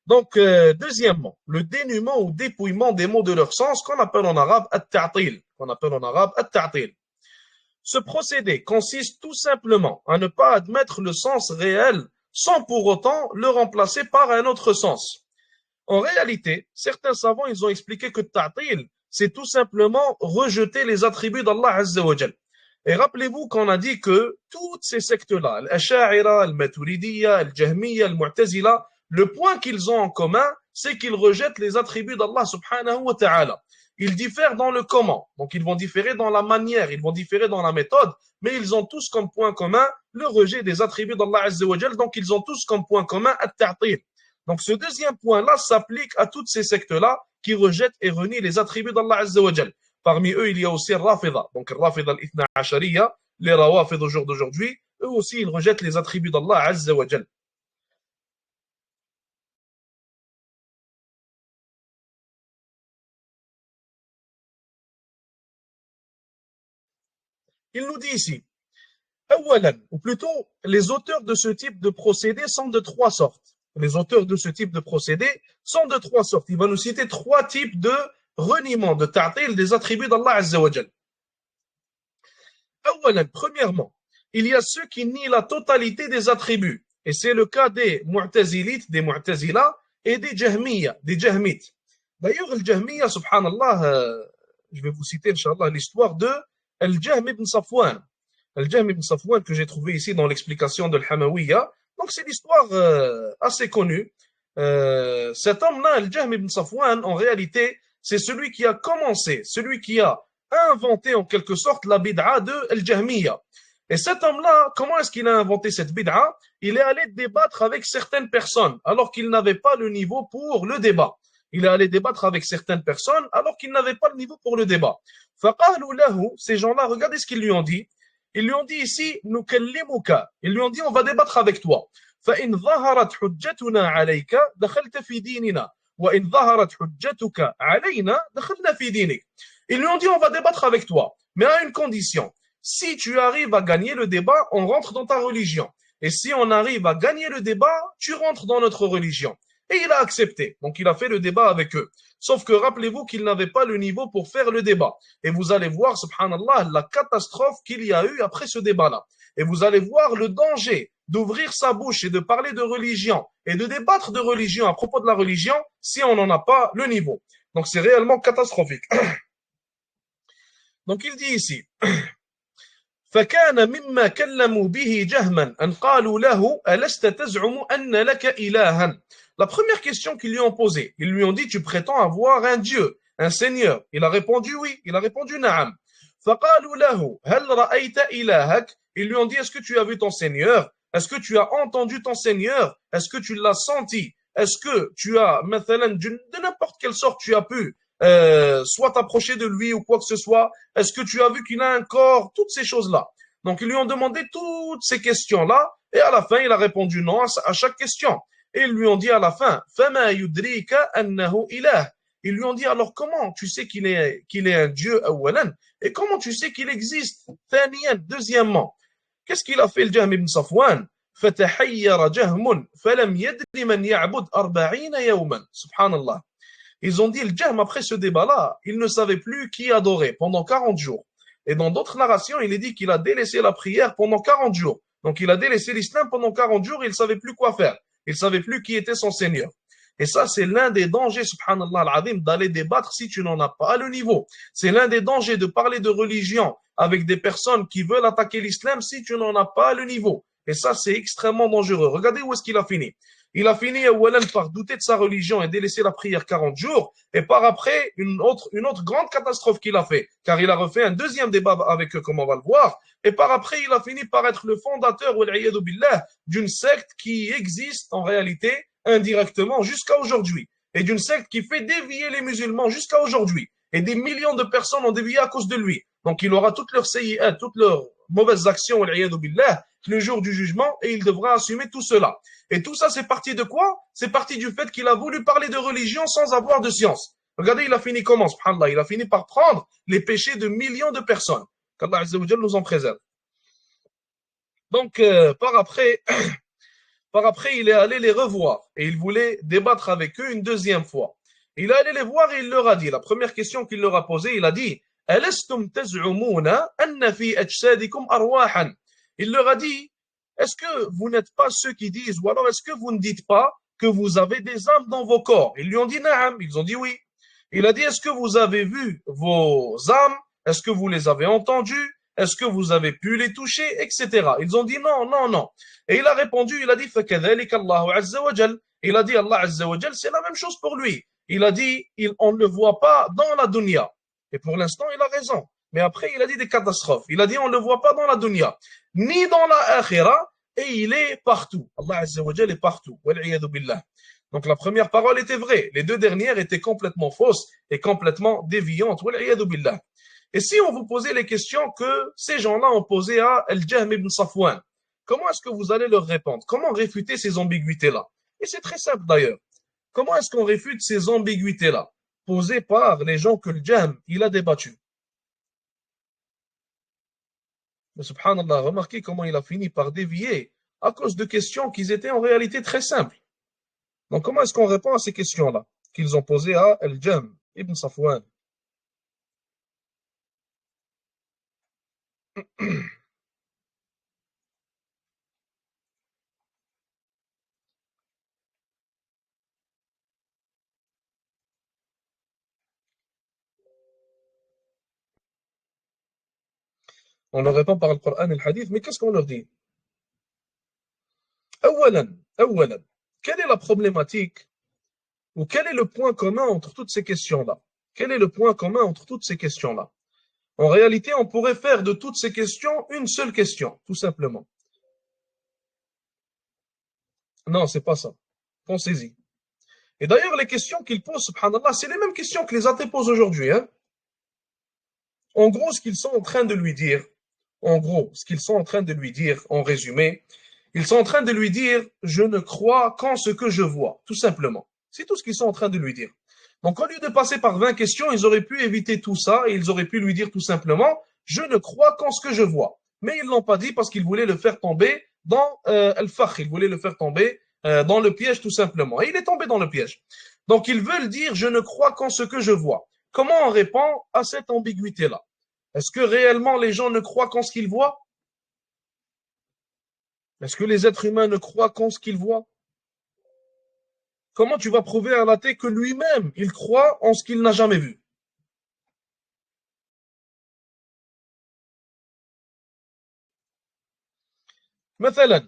Donc, deuxièmement, le dénuement ou dépouillement des mots de leur sens, qu'on appelle en arabe at-ta'til, Ce procédé consiste tout simplement à ne pas admettre le sens réel sans pour autant le remplacer par un autre sens. En réalité, certains savants, ils ont expliqué que ta'til, c'est tout simplement rejeter les attributs d'Allah Azza wa Jal. Et rappelez-vous qu'on a dit que toutes ces sectes-là, l'Asha'ira, al-Maturidiyya, al-Jahmiyya, al-Mu'tazila, le point qu'ils ont en commun, c'est qu'ils rejettent les attributs d'Allah subhanahu wa ta'ala. Ils diffèrent dans le comment, donc ils vont différer dans la manière, ils vont différer dans la méthode, mais ils ont tous comme point commun le rejet des attributs d'Allah Azza wa Jal, donc ils ont tous comme point commun at-ta'til. Donc ce deuxième point-là s'applique à toutes ces sectes-là qui rejettent et renient les attributs d'Allah Azza wa Jal. Parmi eux, il y a aussi Rafida. Donc Rafida al-Ithna Ashariya, les Rawafid au jour d'aujourd'hui, eux aussi, ils rejettent les attributs d'Allah Azza wa Jal. Il nous dit ici, أولاً, ou plutôt, les auteurs de ce type de procédé sont de trois sortes. Les auteurs de ce type de procédé sont de trois sortes. Il va nous citer trois types de reniement, de ta'til des attributs d'Allah Azza wa Jal. أولاً, premièrement, il y a ceux qui nient la totalité des attributs. Et c'est le cas des Mu'tazilites, des Mu'tazila et des Jahmiya, des Jahmites. D'ailleurs, le Jahmiya, subhanallah, je vais vous citer, Inch'Allah, l'histoire de Al-Jahm ibn Safwan. Al-Jahm ibn Safwan que j'ai trouvé ici dans l'explication de l'Hamawiyya. Donc, c'est l'histoire assez connue. Cet homme-là, Al-Jahm ibn Safwan, en réalité, c'est celui qui a commencé, celui qui a inventé en quelque sorte la bid'a de Al-Jahmiyya. Et cet homme-là, comment est-ce qu'il a inventé cette bid'a? Il est allé débattre avec certaines personnes alors qu'il n'avait pas le niveau pour le débat. Il est allé débattre avec certaines personnes alors qu'il n'avait pas le niveau pour le débat. فقالوا له, ces gens-là, regardez ce qu'ils lui ont dit. Ils lui ont dit ici, nukallimuka. Ils lui ont dit, on va débattre avec toi. فإن ظهرت حجتنا عليك دخلت في ديننا وإن ظهرت حجتك علينا دخلنا في دينك. Ils lui ont dit, on va débattre avec toi, mais à une condition. Si tu arrives à gagner le débat, on rentre dans ta religion. Et si on arrive à gagner le débat, tu rentres dans notre religion. Et il a accepté. Donc il a fait le débat avec eux. Sauf que rappelez-vous qu'il n'avait pas le niveau pour faire le débat. Et vous allez voir, subhanallah, la catastrophe qu'il y a eu après ce débat-là. Et vous allez voir le danger d'ouvrir sa bouche et de parler de religion et de débattre de religion à propos de la religion si on n'en a pas le niveau. Donc c'est réellement catastrophique. Donc il dit ici, فكان مما كلموا به جهما أن قالوا له ألست تزعم أن لك إلها. La première question qu'ils lui ont posée, ils lui ont dit, tu prétends avoir un Dieu, un Seigneur. Il a répondu oui, il a répondu نعم. فقالوا له هل رأيت إلهك. Ils lui ont dit, est-ce que tu as vu ton Seigneur? Est-ce que tu as entendu ton Seigneur? Est-ce que tu l'as senti? Est-ce que tu as, مثلا, de n'importe quelle sorte, tu as pu soit t'approcher de lui ou quoi que ce soit? Est-ce que tu as vu qu'il a un corps? Toutes ces choses-là. Donc, ils lui ont demandé toutes ces questions-là, et à la fin, il a répondu non à chaque question. Et ils lui ont dit à la fin, فَمَا يُدْرِيكَ أَنَّهُ إِلَهٌ. Ils lui ont dit, alors comment tu sais qu'il est un Dieu, أولاً, et comment tu sais qu'il existe, ثانياً, deuxièmement? Qu'est-ce qu'il a fait le Jahm ibn Safwan? فَتَحَيَّرَ جَهْمٌ فَلَمْ يَدْرِ مَنْ يَعْبُدْ 40 يَوْمًا. Subhanallah. Ils ont dit, le Jahm, après ce débat-là, il ne savait plus qui adorer pendant 40 jours. Et dans d'autres narrations, il est dit qu'il a délaissé la prière pendant 40 jours. Donc il a délaissé l'islam pendant 40 jours et il ne savait plus quoi faire. Il ne savait plus qui était son Seigneur. Et ça, c'est l'un des dangers, subhanallah al-azim, d'aller débattre si tu n'en as pas le niveau. C'est l'un des dangers de parler de religion avec des personnes qui veulent attaquer l'islam si tu n'en as pas le niveau. Et ça, c'est extrêmement dangereux. Regardez où est-ce qu'il a fini. Il a fini par douter de sa religion et délaisser la prière 40 jours. Et par après, une autre grande catastrophe qu'il a fait. Car il a refait un deuxième débat avec eux, comme on va le voir. Et par après, il a fini par être le fondateur, billah, d'une secte qui existe en réalité indirectement jusqu'à aujourd'hui. Et d'une secte qui fait dévier les musulmans jusqu'à aujourd'hui. Et des millions de personnes ont dévié à cause de lui. Donc il aura toutes leurs sayyi'at, toutes leurs mauvaises actions, billah, le jour du jugement, et il devra assumer tout cela. Et tout ça, c'est parti de quoi? C'est parti du fait qu'il a voulu parler de religion sans avoir de science. Regardez, il a fini comment, subhanallah? Il a fini par prendre les péchés de millions de personnes. Qu'Allah Azza wa Jalla nous en préserve. Donc, par après, il est allé les revoir et il voulait débattre avec eux une deuxième fois. Il est allé les voir et il leur a dit, la première question qu'il leur a posée, il a dit, أَلَسْتُمْ تَزْعُمُونَ أَنَّ فِي أَجْسَادِكُمْ أَرْوَاحًا. Il leur a dit, est-ce que vous n'êtes pas ceux qui disent, ou alors est-ce que vous ne dites pas que vous avez des âmes dans vos corps? Ils lui ont dit, naam. Ils ont dit oui. Il a dit, est-ce que vous avez vu vos âmes? Est-ce que vous les avez entendues? Est-ce que vous avez pu les toucher? Etc. Ils ont dit non, non, non. Et il a répondu, il a dit, فَكَذَلِكَ اللَّهُ عَزَّ وَجَلَّ. Il a dit, Allah Azza wa Jal, c'est la même chose pour lui. Il a dit, on ne le voit pas dans la dunya. Et pour l'instant, il a raison. Mais après, il a dit des catastrophes. Il a dit, on ne le voit pas dans la dunya, ni dans la akhira, et il est partout. Allah Azza wa Jal est partout. Wal'iyadu billah. Donc la première parole était vraie. Les deux dernières étaient complètement fausses et complètement déviantes. Wal'iyadu billah. Et si on vous posait les questions que ces gens-là ont posées à Al-Jahm ibn Safwan, comment est-ce que vous allez leur répondre? Comment réfuter ces ambiguïtés-là? Et c'est très simple d'ailleurs. Comment est-ce qu'on réfute ces ambiguïtés-là posées par les gens que le Jahm, il a débattu? Mais subhanallah, remarquez comment il a fini par dévier à cause de questions qui étaient en réalité très simples. Donc, comment est-ce qu'on répond à ces questions-là qu'ils ont posées à Al-Jam ibn Safwan? On leur répond par le Coran et le Hadith, mais qu'est-ce qu'on leur dit? أولاً, quelle est la problématique ou quel est le point commun entre toutes ces questions-là? Quel est le point commun entre toutes ces questions-là? En réalité, on pourrait faire de toutes ces questions une seule question, tout simplement. Non, c'est pas ça. Pensez-y. Et d'ailleurs, les questions qu'ils posent, subhanallah, c'est les mêmes questions que les athées posent aujourd'hui. Hein. En gros, ce qu'ils sont en train de lui dire, en résumé, ils sont en train de lui dire, je ne crois qu'en ce que je vois, tout simplement. C'est tout ce qu'ils sont en train de lui dire. Donc, au lieu de passer par 20 questions, ils auraient pu éviter tout ça et ils auraient pu lui dire tout simplement, je ne crois qu'en ce que je vois. Mais ils ne l'ont pas dit parce qu'ils voulaient le faire tomber dans al-fakh, ils voulaient le faire tomber dans le piège tout simplement. Et il est tombé dans le piège. Donc, ils veulent dire, je ne crois qu'en ce que je vois. Comment on répond à cette ambiguïté-là? Est-ce que réellement les gens ne croient qu'en ce qu'ils voient? Est-ce que les êtres humains ne croient qu'en ce qu'ils voient? Comment tu vas prouver à l'athée que lui-même, il croit en ce qu'il n'a jamais vu? Mathalan,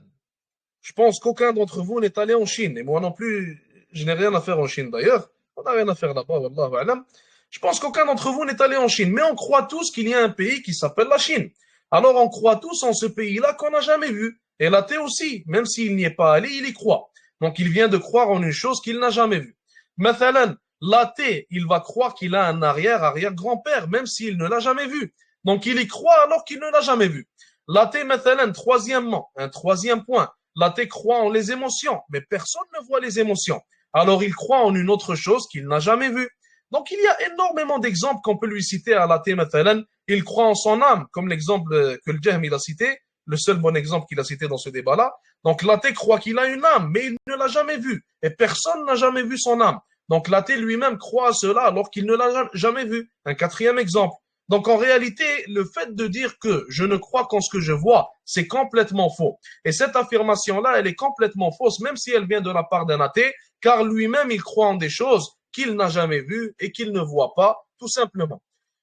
je pense qu'aucun d'entre vous n'est allé en Chine, et moi non plus, je n'ai rien à faire en Chine d'ailleurs. On n'a rien à faire là-bas, wallahu a'lam. Je pense qu'aucun d'entre vous n'est allé en Chine, mais on croit tous qu'il y a un pays qui s'appelle la Chine. Alors on croit tous en ce pays-là qu'on n'a jamais vu. Et l'athée aussi, même s'il n'y est pas allé, il y croit. Donc il vient de croire en une chose qu'il n'a jamais vue. Mathalan, l'athée, il va croire qu'il a un arrière-arrière-grand-père, même s'il ne l'a jamais vu. Donc il y croit alors qu'il ne l'a jamais vu. L'athée, mathalan, troisièmement, un troisième point, l'athée croit en les émotions, mais personne ne voit les émotions. Alors il croit en une autre chose qu'il n'a jamais vue. Donc il y a énormément d'exemples qu'on peut lui citer à l'athée, mathalan. Il croit en son âme, comme l'exemple que le Jahm il a cité, le seul bon exemple qu'il a cité dans ce débat-là. Donc l'athée croit qu'il a une âme, mais il ne l'a jamais vue. Et personne n'a jamais vu son âme. Donc l'athée lui-même croit à cela alors qu'il ne l'a jamais vu. Un quatrième exemple. Donc en réalité, le fait de dire que je ne crois qu'en ce que je vois, c'est complètement faux. Et cette affirmation-là, elle est complètement fausse, même si elle vient de la part d'un athée, car lui-même, il croit en des choses qu'il n'a jamais vues et qu'il ne voit pas, tout simplement.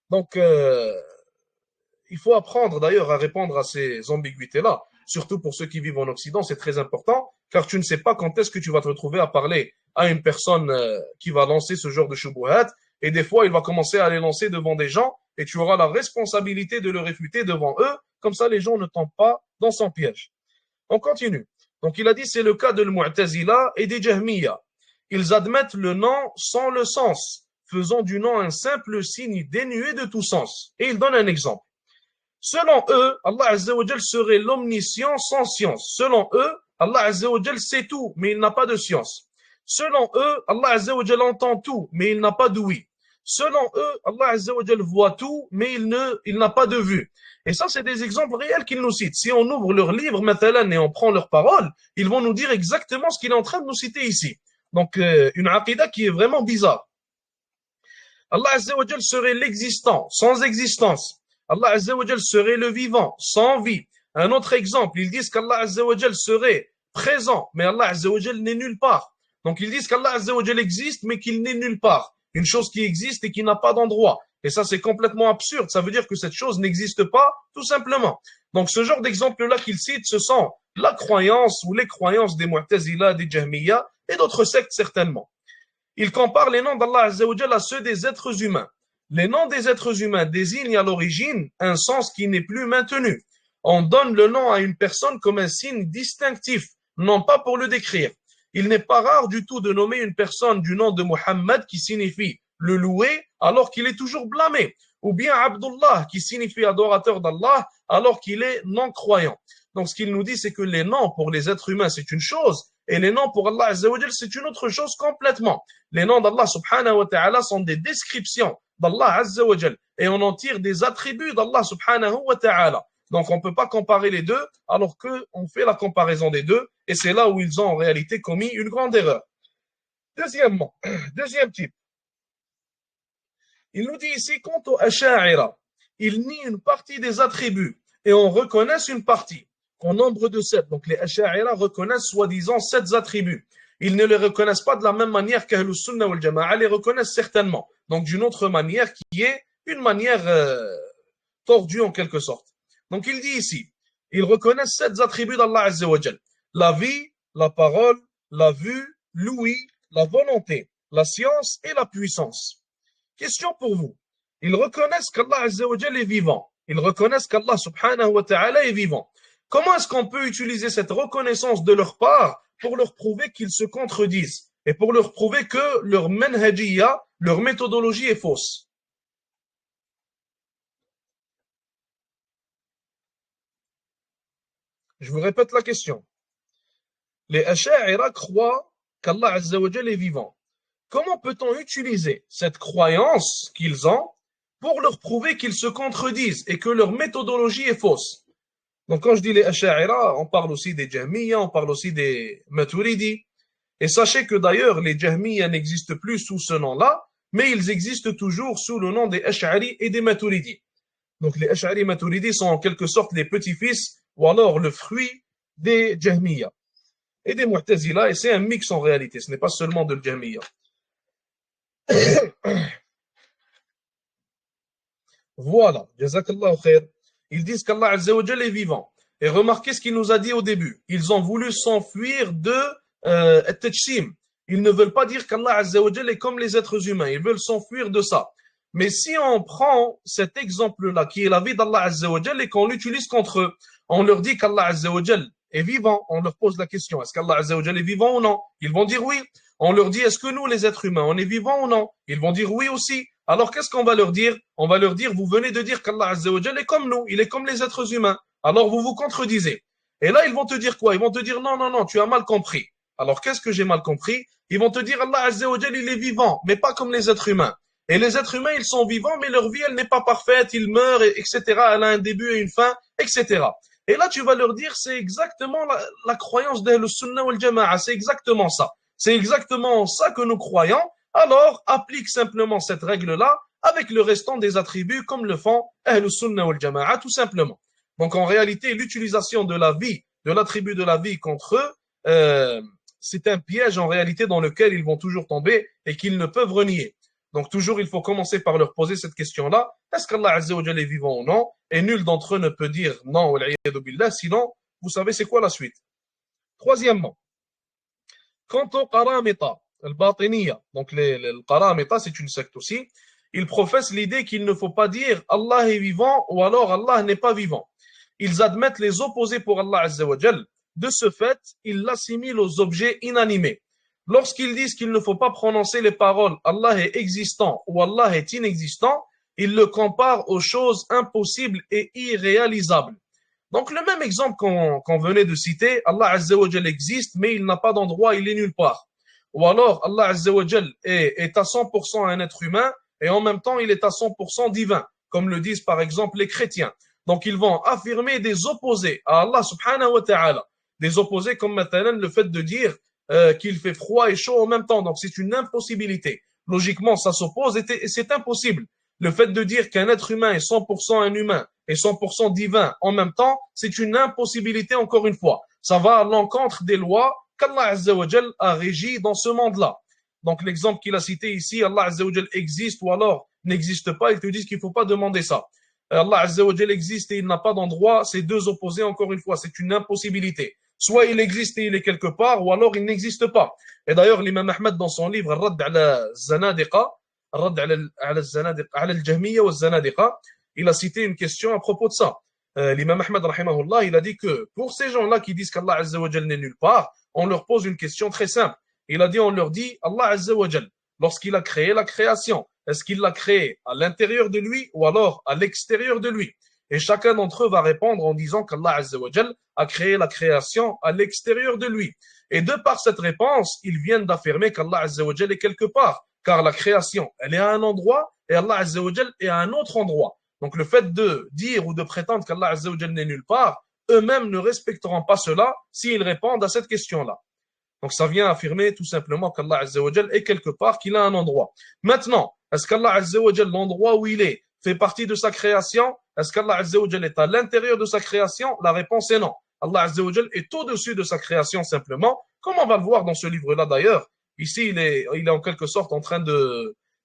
Donc, il faut apprendre d'ailleurs à répondre à ces ambiguïtés-là, surtout pour ceux qui vivent en Occident, c'est très important, car tu ne sais pas quand est-ce que tu vas te retrouver à parler à une personne qui va lancer ce genre de shubuhat, et des fois, il va commencer à les lancer devant des gens, et tu auras la responsabilité de le réfuter devant eux, comme ça les gens ne tombent pas dans son piège. On continue. Donc il a dit, c'est le cas de l'Mu'tazila et des Jahmiya. Ils admettent le nom sans le sens, faisant du nom un simple signe dénué de tout sens. Et il donne un exemple. Selon eux, Allah Azza wa Jal serait l'omniscient sans science. Selon eux, Allah Azza wa Jal sait tout, mais il n'a pas de science. Selon eux, Allah Azza wa Jal entend tout, mais il n'a pas d'ouïe. Selon eux, Allah Azza wa Jal voit tout, mais il n'a pas de vue. Et ça, c'est des exemples réels qu'ils nous citent. Si on ouvre leur livre, mathalan, et on prend leurs paroles, ils vont nous dire exactement ce qu'il est en train de nous citer ici. Donc, une aqidah qui est vraiment bizarre. Allah Azza wa Jal serait l'existant, sans existence. Allah Azza wa Jal serait le vivant, sans vie. Un autre exemple, ils disent qu'Allah Azza wa Jal serait présent, mais Allah Azza wa Jal n'est nulle part. Donc ils disent qu'Allah Azza wa Jal existe, mais qu'il n'est nulle part. Une chose qui existe et qui n'a pas d'endroit. Et ça, c'est complètement absurde. Ça veut dire que cette chose n'existe pas, tout simplement. Donc ce genre d'exemple-là qu'ils citent, ce sont la croyance ou les croyances des Mu'tazila, des Jahmiya et d'autres sectes certainement. Il compare les noms d'Allah Azza wa Jal à ceux des êtres humains. Les noms des êtres humains désignent à l'origine un sens qui n'est plus maintenu. On donne le nom à une personne comme un signe distinctif, non pas pour le décrire. Il n'est pas rare du tout de nommer une personne du nom de Muhammad qui signifie le louer alors qu'il est toujours blâmé, ou bien Abdullah qui signifie adorateur d'Allah alors qu'il est non-croyant. Donc ce qu'il nous dit, c'est que les noms pour les êtres humains, c'est une chose, et les noms pour Allah Azza wa Jal, c'est une autre chose complètement. Les noms d'Allah subhanahu wa ta'ala sont des descriptions d'Allah Azza wa Jal, et on en tire des attributs d'Allah subhanahu wa ta'ala. Donc, on ne peut pas comparer les deux alors qu'on fait la comparaison des deux et c'est là où ils ont en réalité commis une grande erreur. Deuxièmement, deuxième type. Il nous dit ici, quant au Asha'ira, il nie une partie des attributs et on reconnaît une partie, en nombre de 7. Donc les Asha'ira reconnaissent soi-disant 7 attributs. Ils ne les reconnaissent pas de la même manière qu'Ahlus Sunnah wal Jama'a les reconnaissent certainement. Donc d'une autre manière qui est une manière tordue en quelque sorte. Donc il dit ici, ils reconnaissent 7 attributs d'Allah Azza wa Jal. La vie, la parole, la vue, l'ouïe, la volonté, la science et la puissance. Question pour vous. Ils reconnaissent qu'Allah Azza wa Jal est vivant. Ils reconnaissent qu'Allah subhanahu wa ta'ala est vivant. Comment est-ce qu'on peut utiliser cette reconnaissance de leur part pour leur prouver qu'ils se contredisent et pour leur prouver que leur manhajiyya, leur méthodologie est fausse? Je vous répète la question. Les Asha'ira croient qu'Allah Azza wa Jal est vivant. Comment peut-on utiliser cette croyance qu'ils ont pour leur prouver qu'ils se contredisent et que leur méthodologie est fausse? Donc quand je dis les Asha'ira, on parle aussi des Jahmiya, on parle aussi des Maturidi. Et sachez que d'ailleurs, les Jahmiya n'existent plus sous ce nom-là, mais ils existent toujours sous le nom des Ash'ari et des Maturidi. Donc les Ash'ari et Maturidi sont en quelque sorte les petits-fils ou alors le fruit des Jahmiya et des Mu'tazila, et c'est un mix en réalité, ce n'est pas seulement de Jahmiya. Voilà, jazakallahu khair. Ils disent qu'Allah Azza wa Jalla est vivant. Et remarquez ce qu'il nous a dit au début. Ils ont voulu s'enfuir de At-Tajsim. Ils ne veulent pas dire qu'Allah Azza wa Jalla est comme les êtres humains. Ils veulent s'enfuir de ça. Mais si on prend cet exemple-là, qui est la vie d'Allah Azza wa Jalla, et qu'on l'utilise contre eux, on leur dit qu'Allah Azza wa Jalla est vivant. On leur pose la question, est-ce qu'Allah Azza wa Jalla est vivant ou non? Ils vont dire oui. On leur dit, est-ce que nous, les êtres humains, on est vivants ou non? Ils vont dire oui aussi. Alors, qu'est-ce qu'on va leur dire? On va leur dire, vous venez de dire qu'Allah Azza wa Jalla est comme nous, il est comme les êtres humains. Alors, vous vous contredisez. Et là, ils vont te dire quoi? Ils vont te dire, non, non, non, tu as mal compris. Alors, qu'est-ce que j'ai mal compris? Ils vont te dire, Allah Azza wa Jalla, il est vivant, mais pas comme les êtres humains. Et les êtres humains, ils sont vivants, mais leur vie, elle n'est pas parfaite, ils meurent, etc. Elle a un début et une fin, etc. Et là, tu vas leur dire, c'est exactement la croyance d'Ahlus Sunnah wal Jama'a, c'est exactement ça. C'est exactement ça que nous croyons. Alors, applique simplement cette règle-là avec le restant des attributs comme le font Ahlus Sunnah wal Jama'a, tout simplement. Donc, en réalité, l'utilisation de la vie, de l'attribut de la vie contre eux, c'est un piège en réalité dans lequel ils vont toujours tomber et qu'ils ne peuvent renier. Donc, toujours, il faut commencer par leur poser cette question-là. Est-ce qu'Allah Azza wa Jalla est vivant ou non? Et nul d'entre eux ne peut dire non, billah, sinon, vous savez c'est quoi la suite. Troisièmement, quant aux Qaramita, al-Batiniya, donc le Qaramita, c'est une secte aussi, ils professent l'idée qu'il ne faut pas dire Allah est vivant ou alors Allah n'est pas vivant. Ils admettent les opposés pour Allah Azza wa Jal. De ce fait, ils l'assimilent aux objets inanimés. Lorsqu'ils disent qu'il ne faut pas prononcer les paroles Allah est existant ou Allah est inexistant, ils le comparent aux choses impossibles et irréalisables. Donc le même exemple qu'on venait de citer, Allah Azza wa Jal existe, mais il n'a pas d'endroit, il est nulle part. Ou alors Allah Azza wa Jal est à 100% un être humain et en même temps il est à 100% divin, comme le disent par exemple les chrétiens. Donc ils vont affirmer des opposés à Allah subhanahu wa ta'ala. Des opposés comme maintenant le fait de dire qu'il fait froid et chaud en même temps. Donc c'est une impossibilité. Logiquement ça s'oppose et c'est impossible. Le fait de dire qu'un être humain est 100% un humain et 100% divin en même temps, c'est une impossibilité encore une fois. Ça va à l'encontre des lois qu'Allah Azza wa Jal a régies dans ce monde-là. Donc l'exemple qu'il a cité ici, Allah Azza wa Jal existe ou alors n'existe pas, ils te disent qu'il ne faut pas demander ça. Allah Azza wa Jal existe et il n'a pas d'endroit, c'est deux opposés encore une fois, c'est une impossibilité. Soit il existe et il est quelque part, ou alors il n'existe pas. Et d'ailleurs, l'imam Ahmed dans son livre, Radd ala Zanadiqa, Radd ala al-Jahmiya wa Zanadiqa, il a cité une question à propos de ça. L'imam Ahmed, rahimahullah, il a dit que pour ces gens-là qui disent qu'Allah Azza wa Jal n'est nulle part, on leur pose une question très simple. Il a dit, on leur dit, Allah Azza wa Jal, lorsqu'il a créé la création, est-ce qu'il l'a créé à l'intérieur de lui ou alors à l'extérieur de lui? Et chacun d'entre eux va répondre en disant qu'Allah Azza wa Jal a créé la création à l'extérieur de lui. Et de par cette réponse, ils viennent d'affirmer qu'Allah Azza wa Jal est quelque part, car la création, elle est à un endroit et Allah Azza wa Jal est à un autre endroit. Donc le fait de dire ou de prétendre qu'Allah Azza wa Jal n'est nulle part, eux-mêmes ne respecteront pas cela s'ils répondent à cette question-là. Donc ça vient affirmer tout simplement qu'Allah Azza wa Jal est quelque part, qu'il a un endroit. Maintenant, est-ce qu'Allah Azza wa Jal, l'endroit où il est, fait partie de sa création? Est-ce qu'Allah Azza wa Jal est à l'intérieur de sa création? La réponse est non. Allah Azza wa Jal est au-dessus de sa création simplement, comme on va le voir dans ce livre-là d'ailleurs. Ici, il est en quelque sorte en train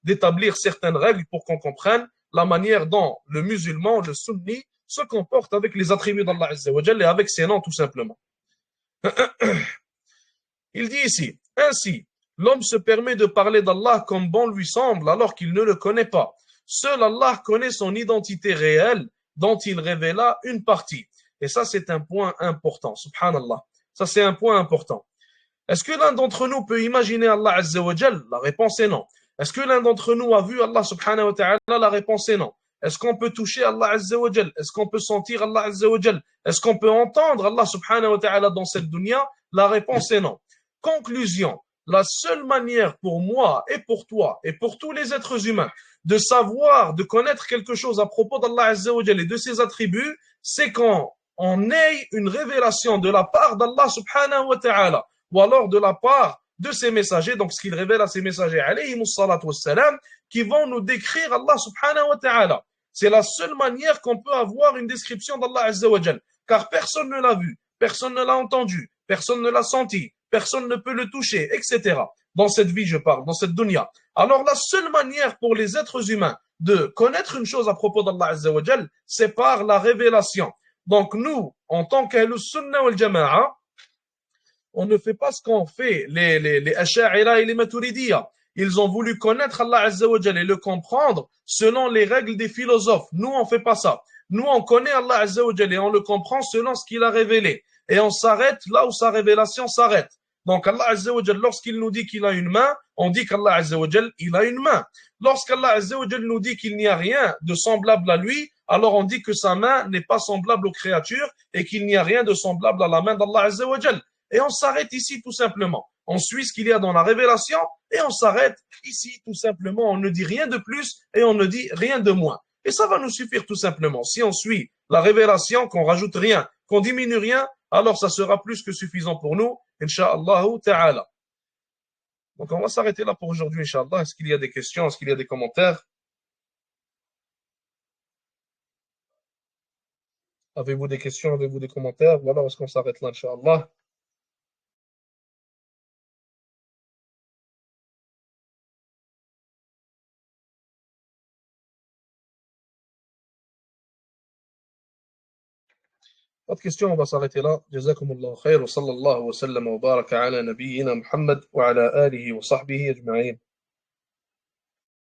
d'établir certaines règles pour qu'on comprenne la manière dont le musulman, le sunni, se comporte avec les attributs d'Allah Azza wa Jal et avec ses noms tout simplement. Il dit ici, ainsi, l'homme se permet de parler d'Allah comme bon lui semble alors qu'il ne le connaît pas. Seul Allah connaît son identité réelle dont il révéla une partie. Et ça, c'est un point important, subhanallah. Ça, c'est un point important. Est-ce que l'un d'entre nous peut imaginer Allah Azza wa Jal? La réponse est non. Est-ce que l'un d'entre nous a vu Allah subhanahu wa ta'ala? La réponse est non. Est-ce qu'on peut toucher Allah Azza wa Jal? Est-ce qu'on peut sentir Allah Azza wa Jal? Est-ce qu'on peut entendre Allah subhanahu wa ta'ala dans cette dunya? La réponse est non. Conclusion, la seule manière pour moi et pour toi et pour tous les êtres humains de savoir, de connaître quelque chose à propos d'Allah Azza wa Jal et de ses attributs, c'est qu'on ait une révélation de la part d'Allah subhanahu wa ta'ala ou alors de la part de ses messagers, donc ce qu'il révèle à ses messagers, alayhimus salatu wassalam, qui vont nous décrire Allah subhanahu wa ta'ala. C'est la seule manière qu'on peut avoir une description d'Allah Azza wa Jal, car personne ne l'a vu, personne ne l'a entendu, personne ne l'a senti, personne ne peut le toucher, etc. Dans cette vie, je parle, dans cette dunya. Alors la seule manière pour les êtres humains de connaître une chose à propos d'Allah Azza wa Jal, c'est par la révélation. Donc nous, en tant qu'Ahlus Sunnah wal Jama'a, on ne fait pas ce qu'ont fait les Asha'ira et les Maturidiyya. Ils ont voulu connaître Allah Azza wa Jal et le comprendre selon les règles des philosophes. Nous, on fait pas ça. Nous, on connaît Allah Azza wa Jal et on le comprend selon ce qu'il a révélé. Et on s'arrête là où sa révélation s'arrête. Donc Allah Azza wa Jal, lorsqu'il nous dit qu'il a une main, on dit qu'Allah Azza wa Jal, il a une main. Lorsqu'Allah Azza wa Jal nous dit qu'il n'y a rien de semblable à lui, alors on dit que sa main n'est pas semblable aux créatures et qu'il n'y a rien de semblable à la main d'Allah Azza wa Jal. Et on s'arrête ici tout simplement. On suit ce qu'il y a dans la révélation et on s'arrête ici tout simplement. On ne dit rien de plus et on ne dit rien de moins. Et ça va nous suffire tout simplement. Si on suit la révélation, qu'on rajoute rien, qu'on diminue rien, alors ça sera plus que suffisant pour nous, Inch'Allah ta'ala. Donc on va s'arrêter là pour aujourd'hui, Inch'Allah. Est-ce qu'il y a des questions? Est-ce qu'il y a des commentaires? Avez-vous des questions? Avez-vous des commentaires? Ou alors est-ce qu'on s'arrête là, Inch'Allah? Pas de questions, on va s'arrêter là. Jazakumullah khair wa sallallahu wa sallam wa baraka ala nabiyyina Muhammad wa ala alihi wa sahbihi ajma'in.